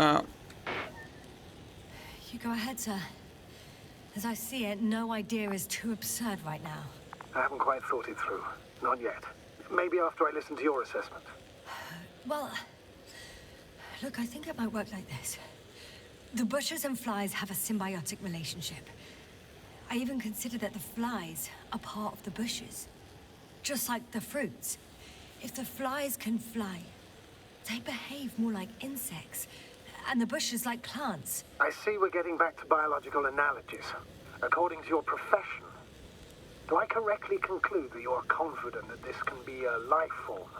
Speaker 2: You go ahead, sir. As I see it, no idea is too absurd right now.
Speaker 3: I haven't quite thought it through. Not yet. Maybe after I listen to your assessment.
Speaker 2: Well, look, I think it might work like this. The bushes and flies have a symbiotic relationship. I even consider that the flies are part of the bushes. Just like the fruits. If the flies can fly, they behave more like insects, and the bushes like plants.
Speaker 3: I see we're getting back to biological analogies. According to your profession, do I correctly conclude that you are confident that this can be a life form?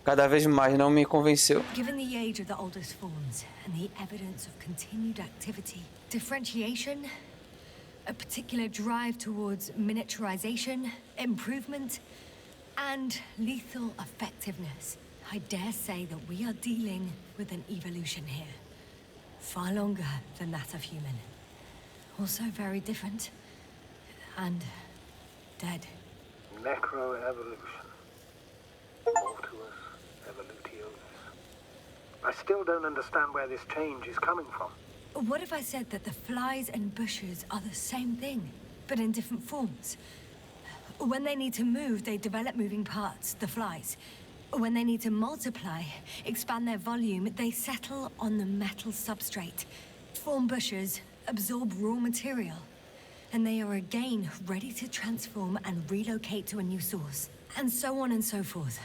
Speaker 1: Cada vez mais não me convenceu.
Speaker 2: Given the age of the oldest forms and the evidence of continued activity, differentiation, a particular drive towards miniaturization, improvement, and lethal effectiveness, I dare say that we are dealing with an evolution here. Far longer than that of human. Also very different. And dead.
Speaker 3: Necroevolution. Mortuus evolutionis. I still don't understand where this change is coming from.
Speaker 2: What if I said that the flies and bushes are the same thing, but in different forms? When they need to move, they develop moving parts, the flies. When they need to multiply, expand their volume, they settle on the metal substrate, form bushes, absorb raw material, and they are again ready to transform and relocate to a new source, and so on and so forth.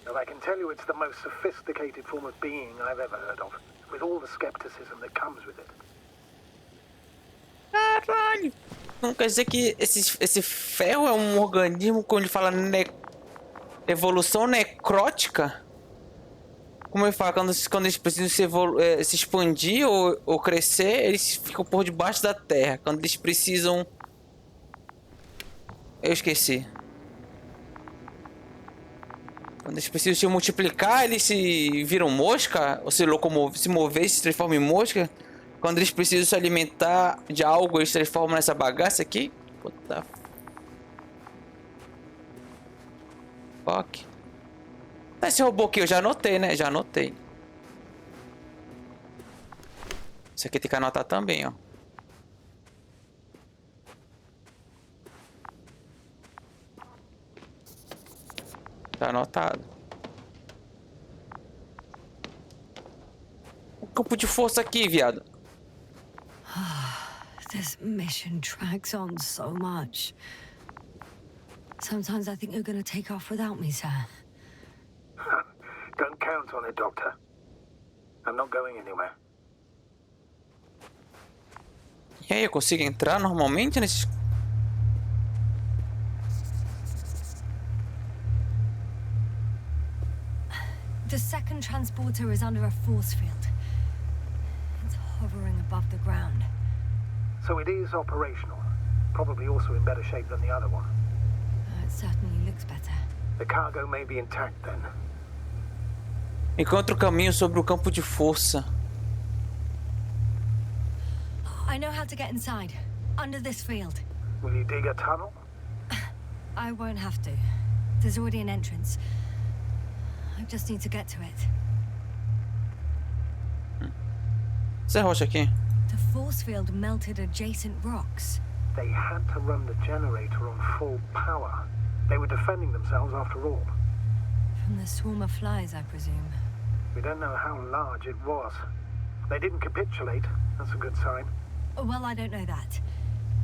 Speaker 3: And I can tell you it's the most sophisticated form of being I've ever heard of, with all the skepticism that comes with it.
Speaker 1: Caralho! Não quer dizer que esse ferro é um organismo, quando ele fala evolução necrótica? Como ele fala, quando eles precisam se expandir ou crescer, eles ficam por debaixo da terra. Quando eles precisam... Eu esqueci. Quando eles precisam se multiplicar, eles se viram mosca, ou se mover, se transformam em mosca. Quando eles precisam se alimentar de algo, eles transformam nessa bagaça aqui. Puta. Fuck. Esse robô aqui eu já anotei, né? Já anotei. Isso aqui tem que anotar também, ó. Tá anotado. O campo de força aqui, viado.
Speaker 2: This mission drags on so much. Sometimes I think you're gonna take off without me, sir.
Speaker 3: Don't count on it, Doctor. I'm not going anywhere.
Speaker 1: E aí, eu consigo entrar normalmente nesses...
Speaker 2: The second transporter is under a force field. It's hovering above the ground.
Speaker 3: So it is operational. Probably also in better shape than the other one.
Speaker 2: It certainly looks better.
Speaker 3: The cargo may be intact then.
Speaker 1: Encontre o caminho sobre o campo de força.
Speaker 2: I know how to get inside. Under this field.
Speaker 3: Will you dig a tunnel?
Speaker 2: I won't have to. There's already an entrance. I just need to get to it.
Speaker 1: Essa rocha aqui.
Speaker 2: The force field melted adjacent rocks.
Speaker 3: They had to run the generator on full power. They were defending themselves after all.
Speaker 2: From the swarm of flies, I presume.
Speaker 3: We don't know how large it was. They didn't capitulate. That's a good sign.
Speaker 2: Well, I don't know that.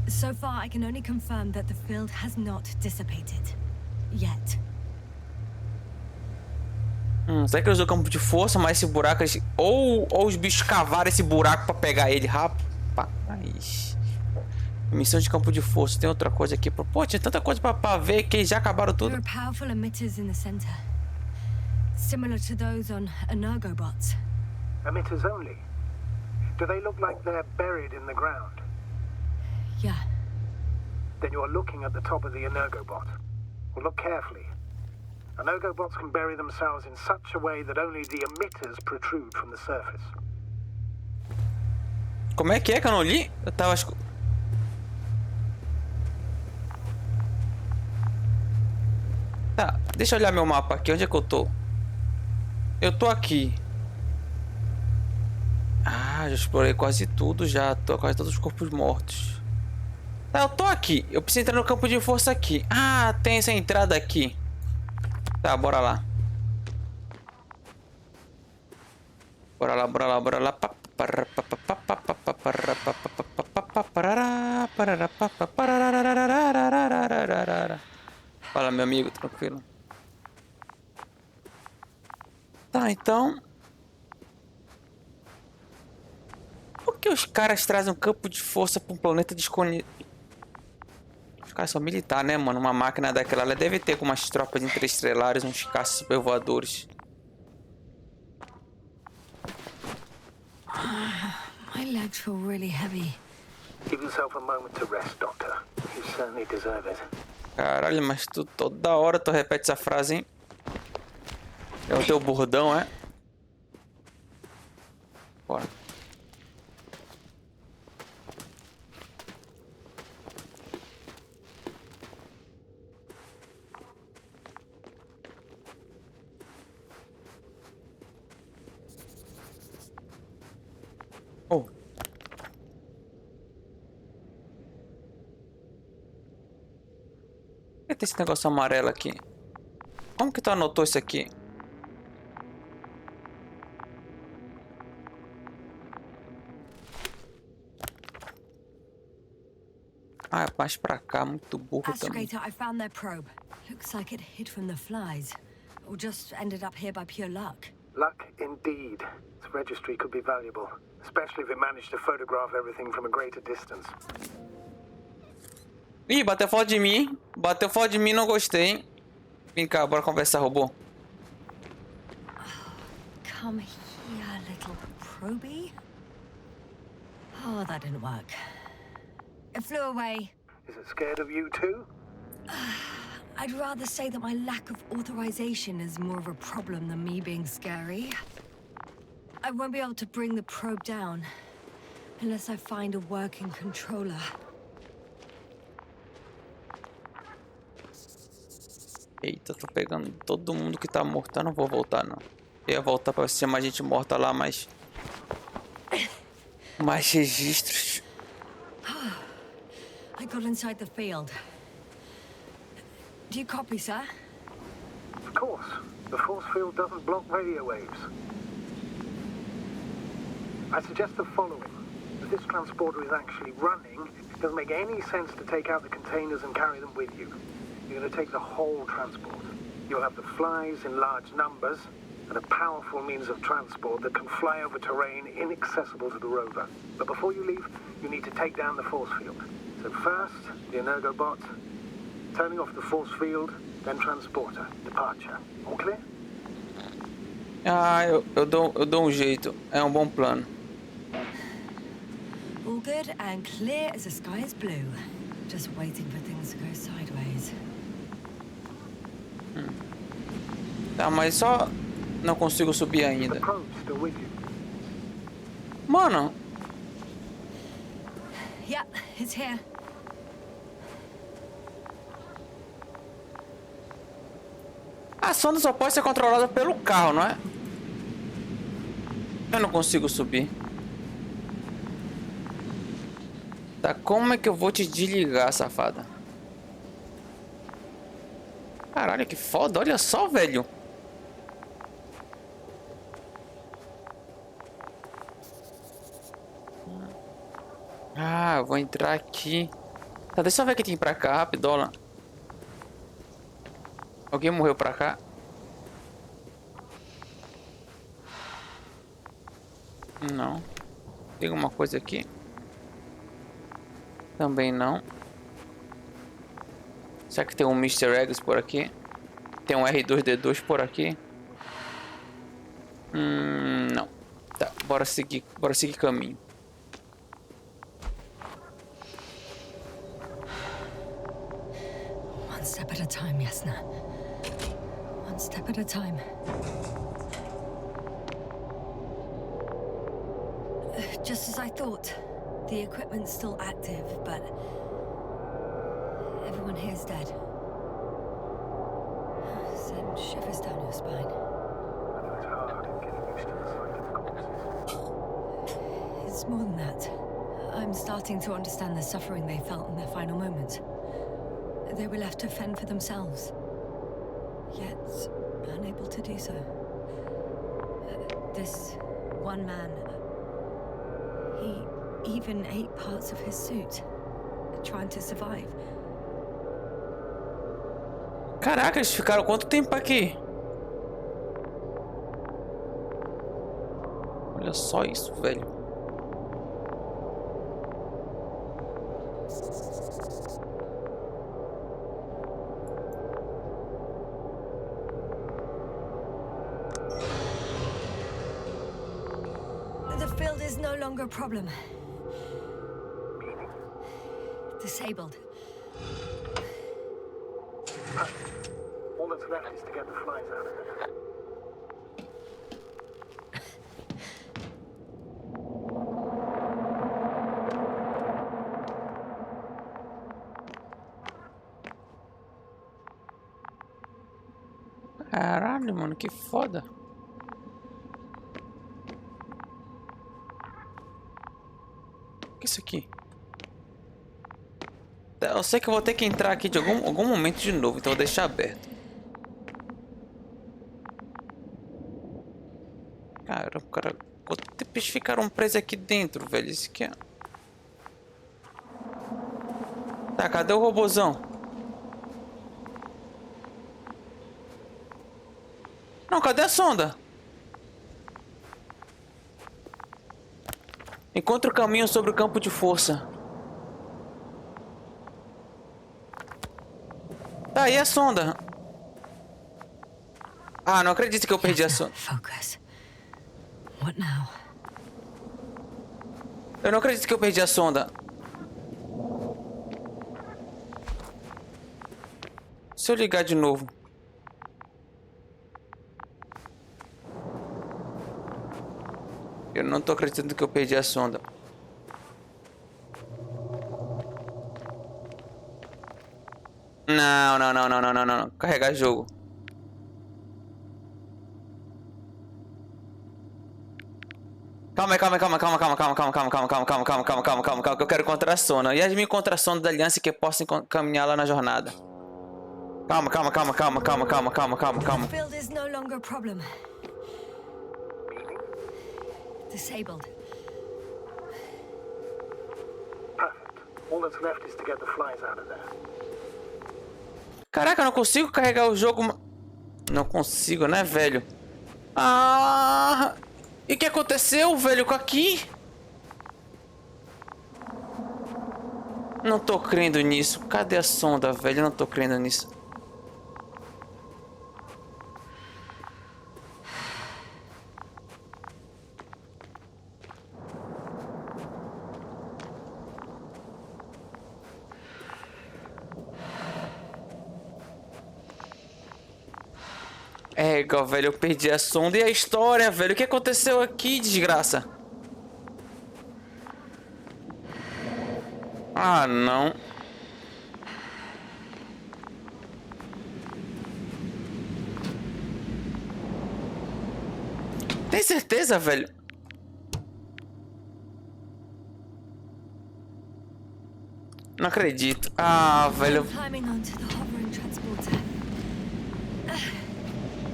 Speaker 2: So far, I can only confirm that the field has not dissipated. Yet.
Speaker 1: Será que ele usou campo de força, mas esse buraco... Ou os bichos cavaram esse buraco pra pegar ele, rapaz. Missão de campo de força. Tem outra coisa aqui. Pô, tinha tanta coisa pra ver que eles já acabaram tudo.
Speaker 2: There are powerful emitters in the center. Similar to those on energobots.
Speaker 3: Emitters only? Do they look like they're buried in the ground?
Speaker 2: Yeah.
Speaker 3: Then you're looking at the top of the energobot. Well, look carefully. Energobots can bury themselves in such a way that only the emitters protrude from the surface.
Speaker 1: Como é que eu não li? Eu tava... Tá, deixa eu olhar meu mapa aqui. Onde é que eu tô? Eu tô aqui. Ah, já explorei quase tudo já. Tô quase todos os corpos mortos. Tá, eu tô aqui. Eu preciso entrar no campo de força aqui. Ah, tem essa entrada aqui. Tá, bora lá. Bora lá, bora lá, bora lá. Fala, meu amigo, tranquilo. Tá, então... Por que os caras trazem um campo de força para um planeta desconhecido? Os caras são militares, né, mano? Uma máquina daquela ela deve ter com umas tropas interestelares, uns caças supervoadores.
Speaker 2: My legs feel really heavy.
Speaker 3: Give yourself a moment to rest, Doctor. You certainly deserve it.
Speaker 1: Caralho, mas tu toda hora tu repete essa frase, hein? É o teu bordão, é? Bora. Oh. Por que tem esse negócio amarelo aqui? Como que tu anotou isso aqui? Ah, é mais pra cá, muito burro também.
Speaker 2: Astrogator, I found their probe. Looks like it hid from the flies. Or just ended up here by pure luck.
Speaker 3: Luck indeed. This registry could be valuable, especially if it managed to photograph everything from a greater distance.
Speaker 1: Ih, bateu foto de mim. Bateu foto de mim, não gostei. Vem cá, bora conversar, robô.
Speaker 2: Come here, little probie. Oh, that didn't work. It flew away.
Speaker 3: Is it scared of you too?
Speaker 2: I'd rather say that my lack of authorization is more of a problem than me being scary. I won't be able to bring the probe down unless I find a working controller.
Speaker 1: Eita, tô pegando todo mundo que tá morto. Eu não vou voltar, não. Eu ia voltar pra ver se tinha mais gente morta lá, mas... mais registros.
Speaker 2: I got inside the field. Do you copy, sir?
Speaker 3: Of course. The force field doesn't block radio waves. I suggest the following. If this transporter is actually running, it doesn't make any sense to take out the containers and carry them with you. You're going to take the whole transport. You'll have the flies in large numbers and a powerful means of transport that can fly over terrain inaccessible to the rover. But before you leave, you need to take down the force field. So first, the energobot, turning off the force field, then transporter, departure. All clear?
Speaker 1: Ah, eu dou um jeito. É um bom plano.
Speaker 2: All good and clear as the sky is blue. Just waiting for things to go sideways.
Speaker 1: Tá, mas só não consigo subir ainda.
Speaker 3: The probe's still with you.
Speaker 1: Mano,
Speaker 2: Yep, it's here.
Speaker 1: A sonda só pode ser controlada pelo carro, não é? Eu não consigo subir. Tá, como é que eu vou te desligar, safada? Caralho, que foda, olha só, velho. Ah, eu vou entrar aqui. Tá, deixa eu ver o que tem pra cá, rapidola. Alguém morreu pra cá? Não. Tem alguma coisa aqui? Também não. Será que tem um Mr. Eggs por aqui? Tem um R2D2 por aqui? Não. Tá, bora seguir caminho.
Speaker 2: One step at a time, Yasna. One step at a time. Just as I thought. The equipment's still active, but everyone here's dead. Send shivers down your spine.
Speaker 3: It's hard getting used to the sight of corpses.
Speaker 2: It's more than that. I'm starting to understand the suffering they felt in their final moments. They were left to fend for themselves, yet unable to do so. This one man, he even ate parts of his suit, trying to survive.
Speaker 1: Caraca, eles ficaram quanto tempo aqui? Olha só isso, velho.
Speaker 2: The field is no longer a problem. Disabled.
Speaker 3: All that's left is to get the flies out of there.
Speaker 1: Caralho, mano, que foda. O que é isso aqui? Eu sei que eu vou ter que entrar aqui de algum momento de novo, então eu vou deixar aberto. Caramba, cara, quanto tempo eles ficaram presos aqui dentro, velho? Isso aqui é... Tá, cadê o robozão? Não, cadê a sonda? Encontre o caminho sobre o campo de força. Tá aí a sonda. Ah, não acredito que eu perdi a sonda.
Speaker 2: Focus. What now?
Speaker 1: Eu não acredito que eu perdi a sonda. Se eu ligar de novo. Eu não tô acreditando que eu perdi a sonda. Não, não, não, não, não, não, não. Carregar jogo. Calma aí, calma aí, calma, calma, calma, calma, calma, calma, calma, calma, calma, calma, calma, calma, calma, calma, que eu quero encontrar a sonda. E as minhas encontrar a sonda da aliança que eu possa caminhar lá na jornada. Calma, calma, calma, calma, calma, calma, calma, calma, calma.
Speaker 2: The field is no longer a problem. Disabled.
Speaker 3: Perfect. All that's left is to get the flies out of there.
Speaker 1: Caraca, eu não consigo carregar o jogo. Não consigo, né, velho? Ah! E o que aconteceu, velho, com aqui? Não tô crendo nisso. Cadê a sonda, velho? Eu não tô crendo nisso. É, igual, velho, eu perdi a sonda e a história, velho. O que aconteceu aqui, desgraça? Ah, não. Tem certeza, velho? Não acredito. Ah, velho.
Speaker 2: Climbing onto the hovering transporter.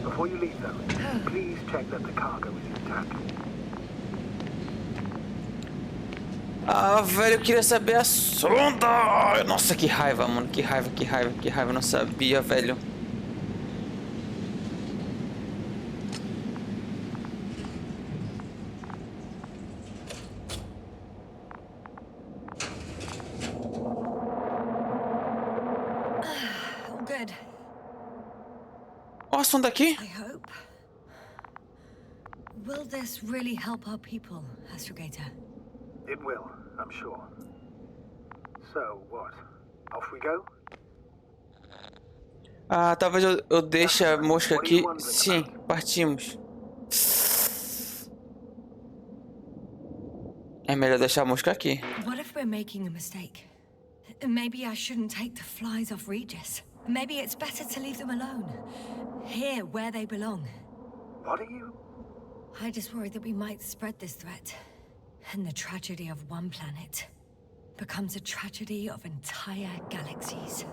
Speaker 3: Before you leave, though, please check that the cargo is intact.
Speaker 1: Ah, velho, eu queria saber a sonda. Ai, nossa, que raiva, mano. Que raiva, que raiva, que raiva. Eu não sabia, velho.
Speaker 2: All good.
Speaker 1: Ó, a sonda aqui.
Speaker 2: I hope. Will this really help our people, Astrogator?
Speaker 3: It will, I'm sure. So, what? Off we go?
Speaker 1: Ah, talvez eu deixe a mosca aqui. Sim, partimos. É melhor deixar a mosca aqui.
Speaker 2: What if we're making a mistake? Maybe I shouldn't take the flies off Regis. Maybe it's better to leave them alone. Here, where they belong.
Speaker 3: What are you?
Speaker 2: I just worry that we might spread this threat. And the tragedy of one planet becomes a tragedy of entire galaxies.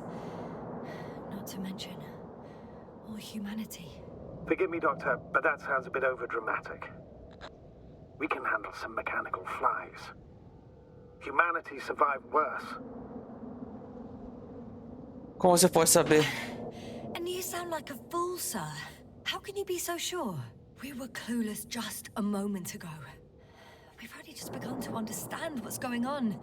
Speaker 2: Not to mention, all humanity.
Speaker 3: Forgive me, Doctor, but that sounds a bit overdramatic. We can handle some mechanical flies. Humanity survived worse.
Speaker 1: Como você pode saber?
Speaker 2: And you sound like a fool, sir. How can you be so sure? We were clueless just a moment ago. We've only just begun to understand what's going on.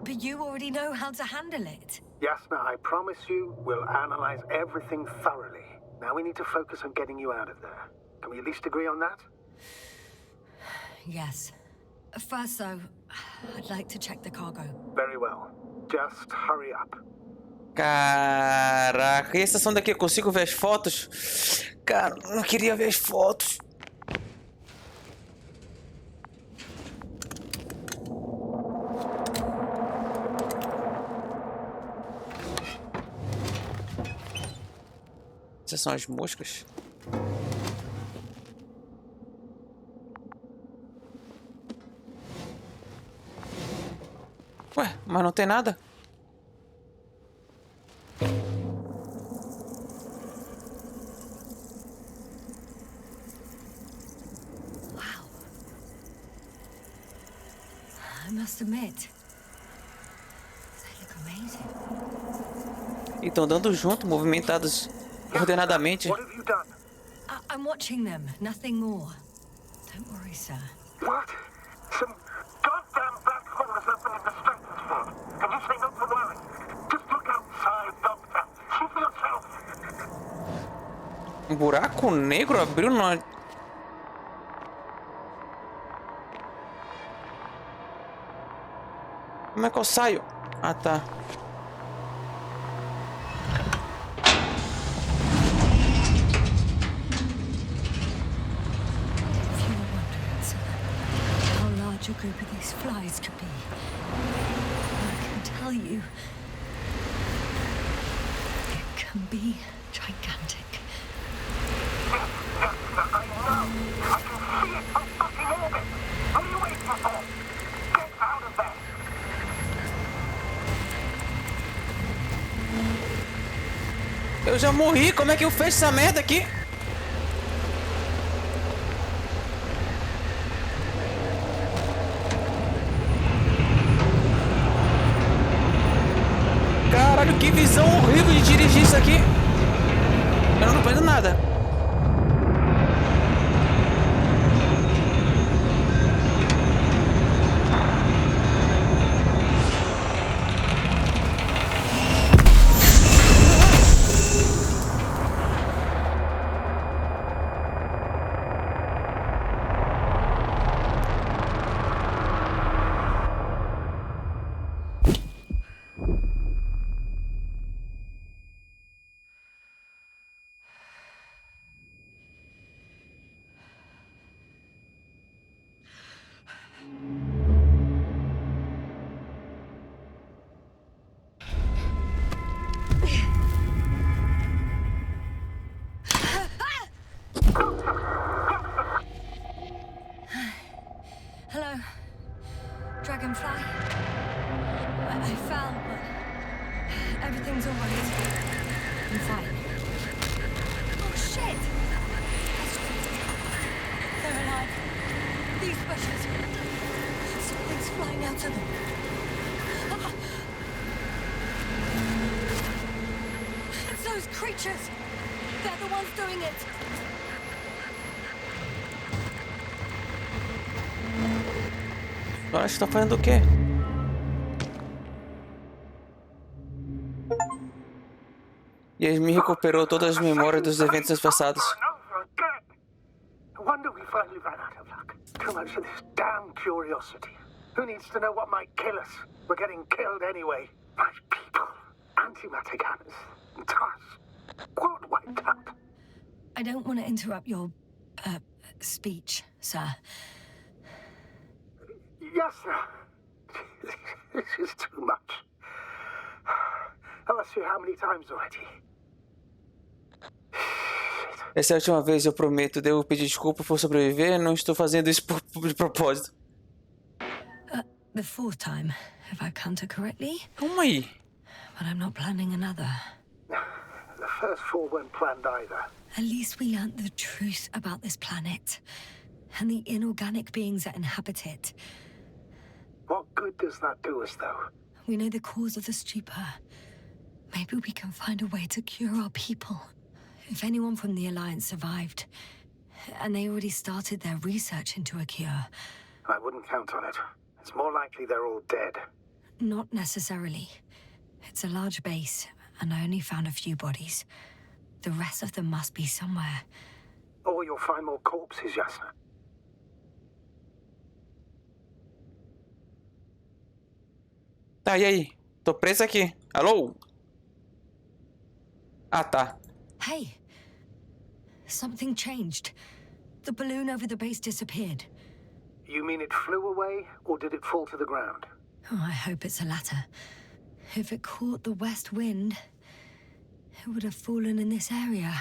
Speaker 2: But you already know how to handle it.
Speaker 3: Yasna, I promise you, we'll analyze everything thoroughly. Now we need to focus on getting you out of there. Can we at least agree on that?
Speaker 2: Yes. First, though, I'd like to check the cargo.
Speaker 3: Very well. Just hurry up.
Speaker 1: Caraca, e essa sonda aqui, eu consigo ver as fotos? Cara, eu não queria ver as fotos. Essas são as moscas? Ué, mas não tem nada?
Speaker 2: Wow. I must admit, they look amazing.
Speaker 1: E estão dando junto, movimentados ordenadamente.
Speaker 3: What have you done?
Speaker 2: I'm watching them, nothing more. Don't worry, sir.
Speaker 3: What? Some goddamn black hole has opened in the stratosphere. And you say not to worry. Just look outside, Doctor. See for yourself.
Speaker 1: Um buraco negro abriu na... Como é que eu saio? Ah, tá.
Speaker 2: If you were wondering, sir, how large a group of these flies could be, I can tell you, it can be gigantic.
Speaker 3: I know. I can see it from fucking orbit. What are you waiting for? Get out of there.
Speaker 1: Eu já morri, como é que eu fecho essa merda aqui? Caralho, que visão horrível de dirigir isso aqui. Eu não tô vendo nada.
Speaker 2: Dragonfly. I fell, but everything's all right. I'm fine. Oh, shit! They're alive. These bushes. Something's flying out of them. Ah. It's those creatures. They're the ones doing it.
Speaker 1: Agora está fazendo o quê? E ele me recuperou todas as memórias dos eventos passados.
Speaker 3: No wonder we finally ran out of luck. Too much of this damn curiosity. Who needs to know what might kill us? We're getting killed anyway. My people. Antimatter guns. Toss. Quad wiped out.
Speaker 2: I don't want to interrupt your, speech, sir.
Speaker 3: Yes, sir. This is too much. I've asked you how many times already?
Speaker 1: Essa é a última vez, eu prometo. Devo pedir desculpa por sobreviver. Não estou fazendo isso de propósito.
Speaker 2: The fourth time, if I counted correctly.
Speaker 1: Calma aí.
Speaker 2: But I'm not planning another.
Speaker 3: The first four weren't planned either.
Speaker 2: At least we learned the truth about this planet. And the inorganic beings that inhabit it.
Speaker 3: What good does that do us, though?
Speaker 2: We know the cause of the stupor. Maybe we can find a way to cure our people. If anyone from the Alliance survived, and they already started their research into a cure.
Speaker 3: I wouldn't count on it. It's more likely they're all dead.
Speaker 2: Not necessarily. It's a large base, and I only found a few bodies. The rest of them must be somewhere.
Speaker 3: Or you'll find more corpses, Jasna.
Speaker 1: Tá, e aí? Tô preso aqui. Alô? Ah, tá.
Speaker 2: Hey! Something changed. The balloon over the base disappeared.
Speaker 3: You mean it flew away, or did it fall to the ground?
Speaker 2: Oh, I hope it's the latter. If it caught the west wind, it would have fallen in this area.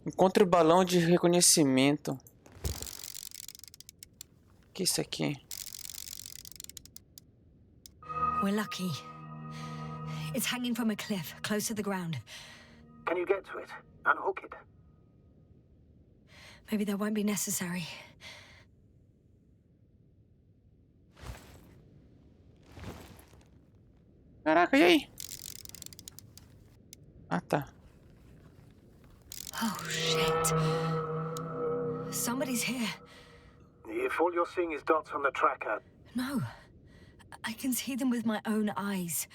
Speaker 1: Encontre o balão de reconhecimento. O que é isso aqui?
Speaker 2: We're lucky. It's hanging from a cliff, close to the ground.
Speaker 3: Can you get to it? Unhook it?
Speaker 2: Maybe that won't be necessary.
Speaker 1: Caraca, e aí? Ah, tá.
Speaker 2: Oh, shit. Somebody's here.
Speaker 3: If all you're seeing is dots on the tracker...
Speaker 2: No. I can see them with my own eyes.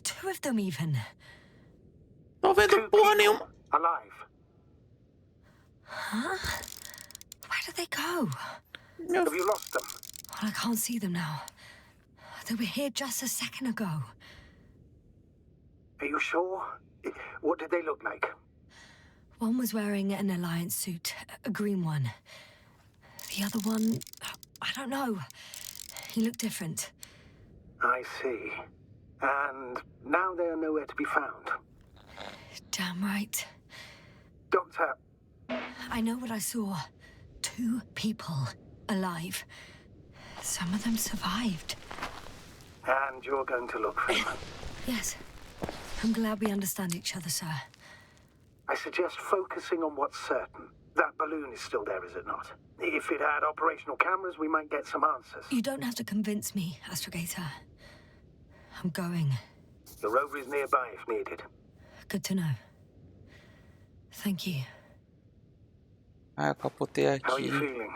Speaker 2: Two of them, even.
Speaker 1: Tô vendo porra nenhuma.
Speaker 3: Alive.
Speaker 2: Huh? Where did they go?
Speaker 1: Meu...
Speaker 3: Have you lost them?
Speaker 2: Well, I can't see them now. They were here just a second ago.
Speaker 3: Are you sure? What did they look like?
Speaker 2: One was wearing an Alliance suit, a green one. The other one, I don't know. He looked different.
Speaker 3: I see. And now they are nowhere to be found.
Speaker 2: Damn right.
Speaker 3: Doctor,
Speaker 2: I know what I saw. Two people alive. Some of them survived.
Speaker 3: and you're going to look for them.
Speaker 2: Yes. I'm glad we understand each other, sir.
Speaker 3: I suggest focusing on what's certain. That balloon is still there, is it not? If it had operational cameras, we might get some answers.
Speaker 2: You don't have to convince me, Astrogator. I'm going.
Speaker 3: The rover is nearby if needed.
Speaker 2: Good to know. Thank you.
Speaker 1: Ah, eu capotei
Speaker 3: How are
Speaker 1: aqui.
Speaker 3: you feeling?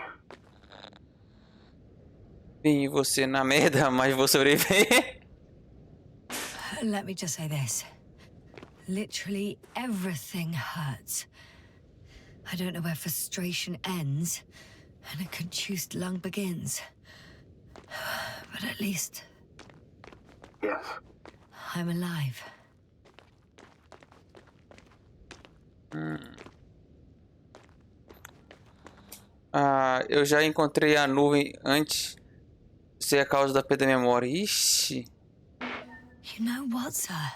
Speaker 1: Bem, você na merda, mas vou sobreviver.
Speaker 2: Let me just say this. Literally everything hurts. I don't know where frustration ends and a contused lung begins. But at least
Speaker 3: Yes.
Speaker 2: I'm alive.
Speaker 1: Ah, eu já encontrei a nuvem antes. Sei a causa da perda da memória. Ixi.
Speaker 2: You know what, sir?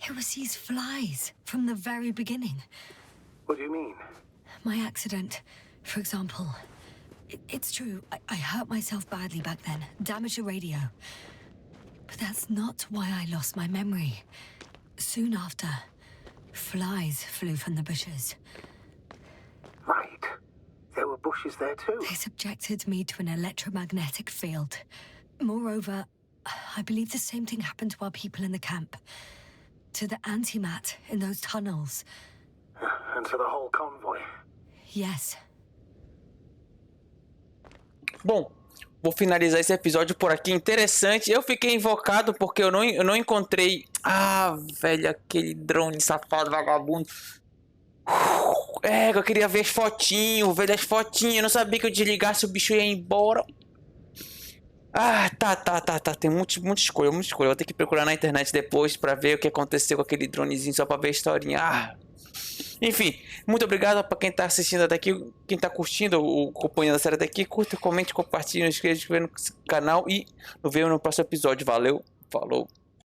Speaker 2: It was these flies from the very beginning.
Speaker 3: What do you mean?
Speaker 2: My accident, for example. It's true. I hurt myself badly back then. Damaged a radio. But that's not why I lost my memory. Soon after, flies flew from the bushes.
Speaker 3: Right. There were bushes there too.
Speaker 2: They subjected me to an electromagnetic field. Moreover, I believe the same thing happened to our people in the camp. To the antimat in those tunnels.
Speaker 3: And to the whole convoy.
Speaker 2: Yes.
Speaker 1: Bom, vou finalizar esse episódio por aqui. Interessante. Eu fiquei invocado porque eu não encontrei... Ah, velho, aquele drone safado, vagabundo. Eu queria ver as fotinhos, velho, as fotinhas. Eu não sabia que eu desligasse o bicho ia embora. Ah, tá. Tem muita escolha, muita escolha. Eu vou ter que procurar na internet depois pra ver o que aconteceu com aquele dronezinho, só pra ver a historinha. Ah... Enfim, muito obrigado para quem tá assistindo até aqui, quem tá curtindo ou acompanhando a série até aqui. Curta, comente, compartilhe, inscreva no canal e nos vemos no próximo episódio. Valeu, falou.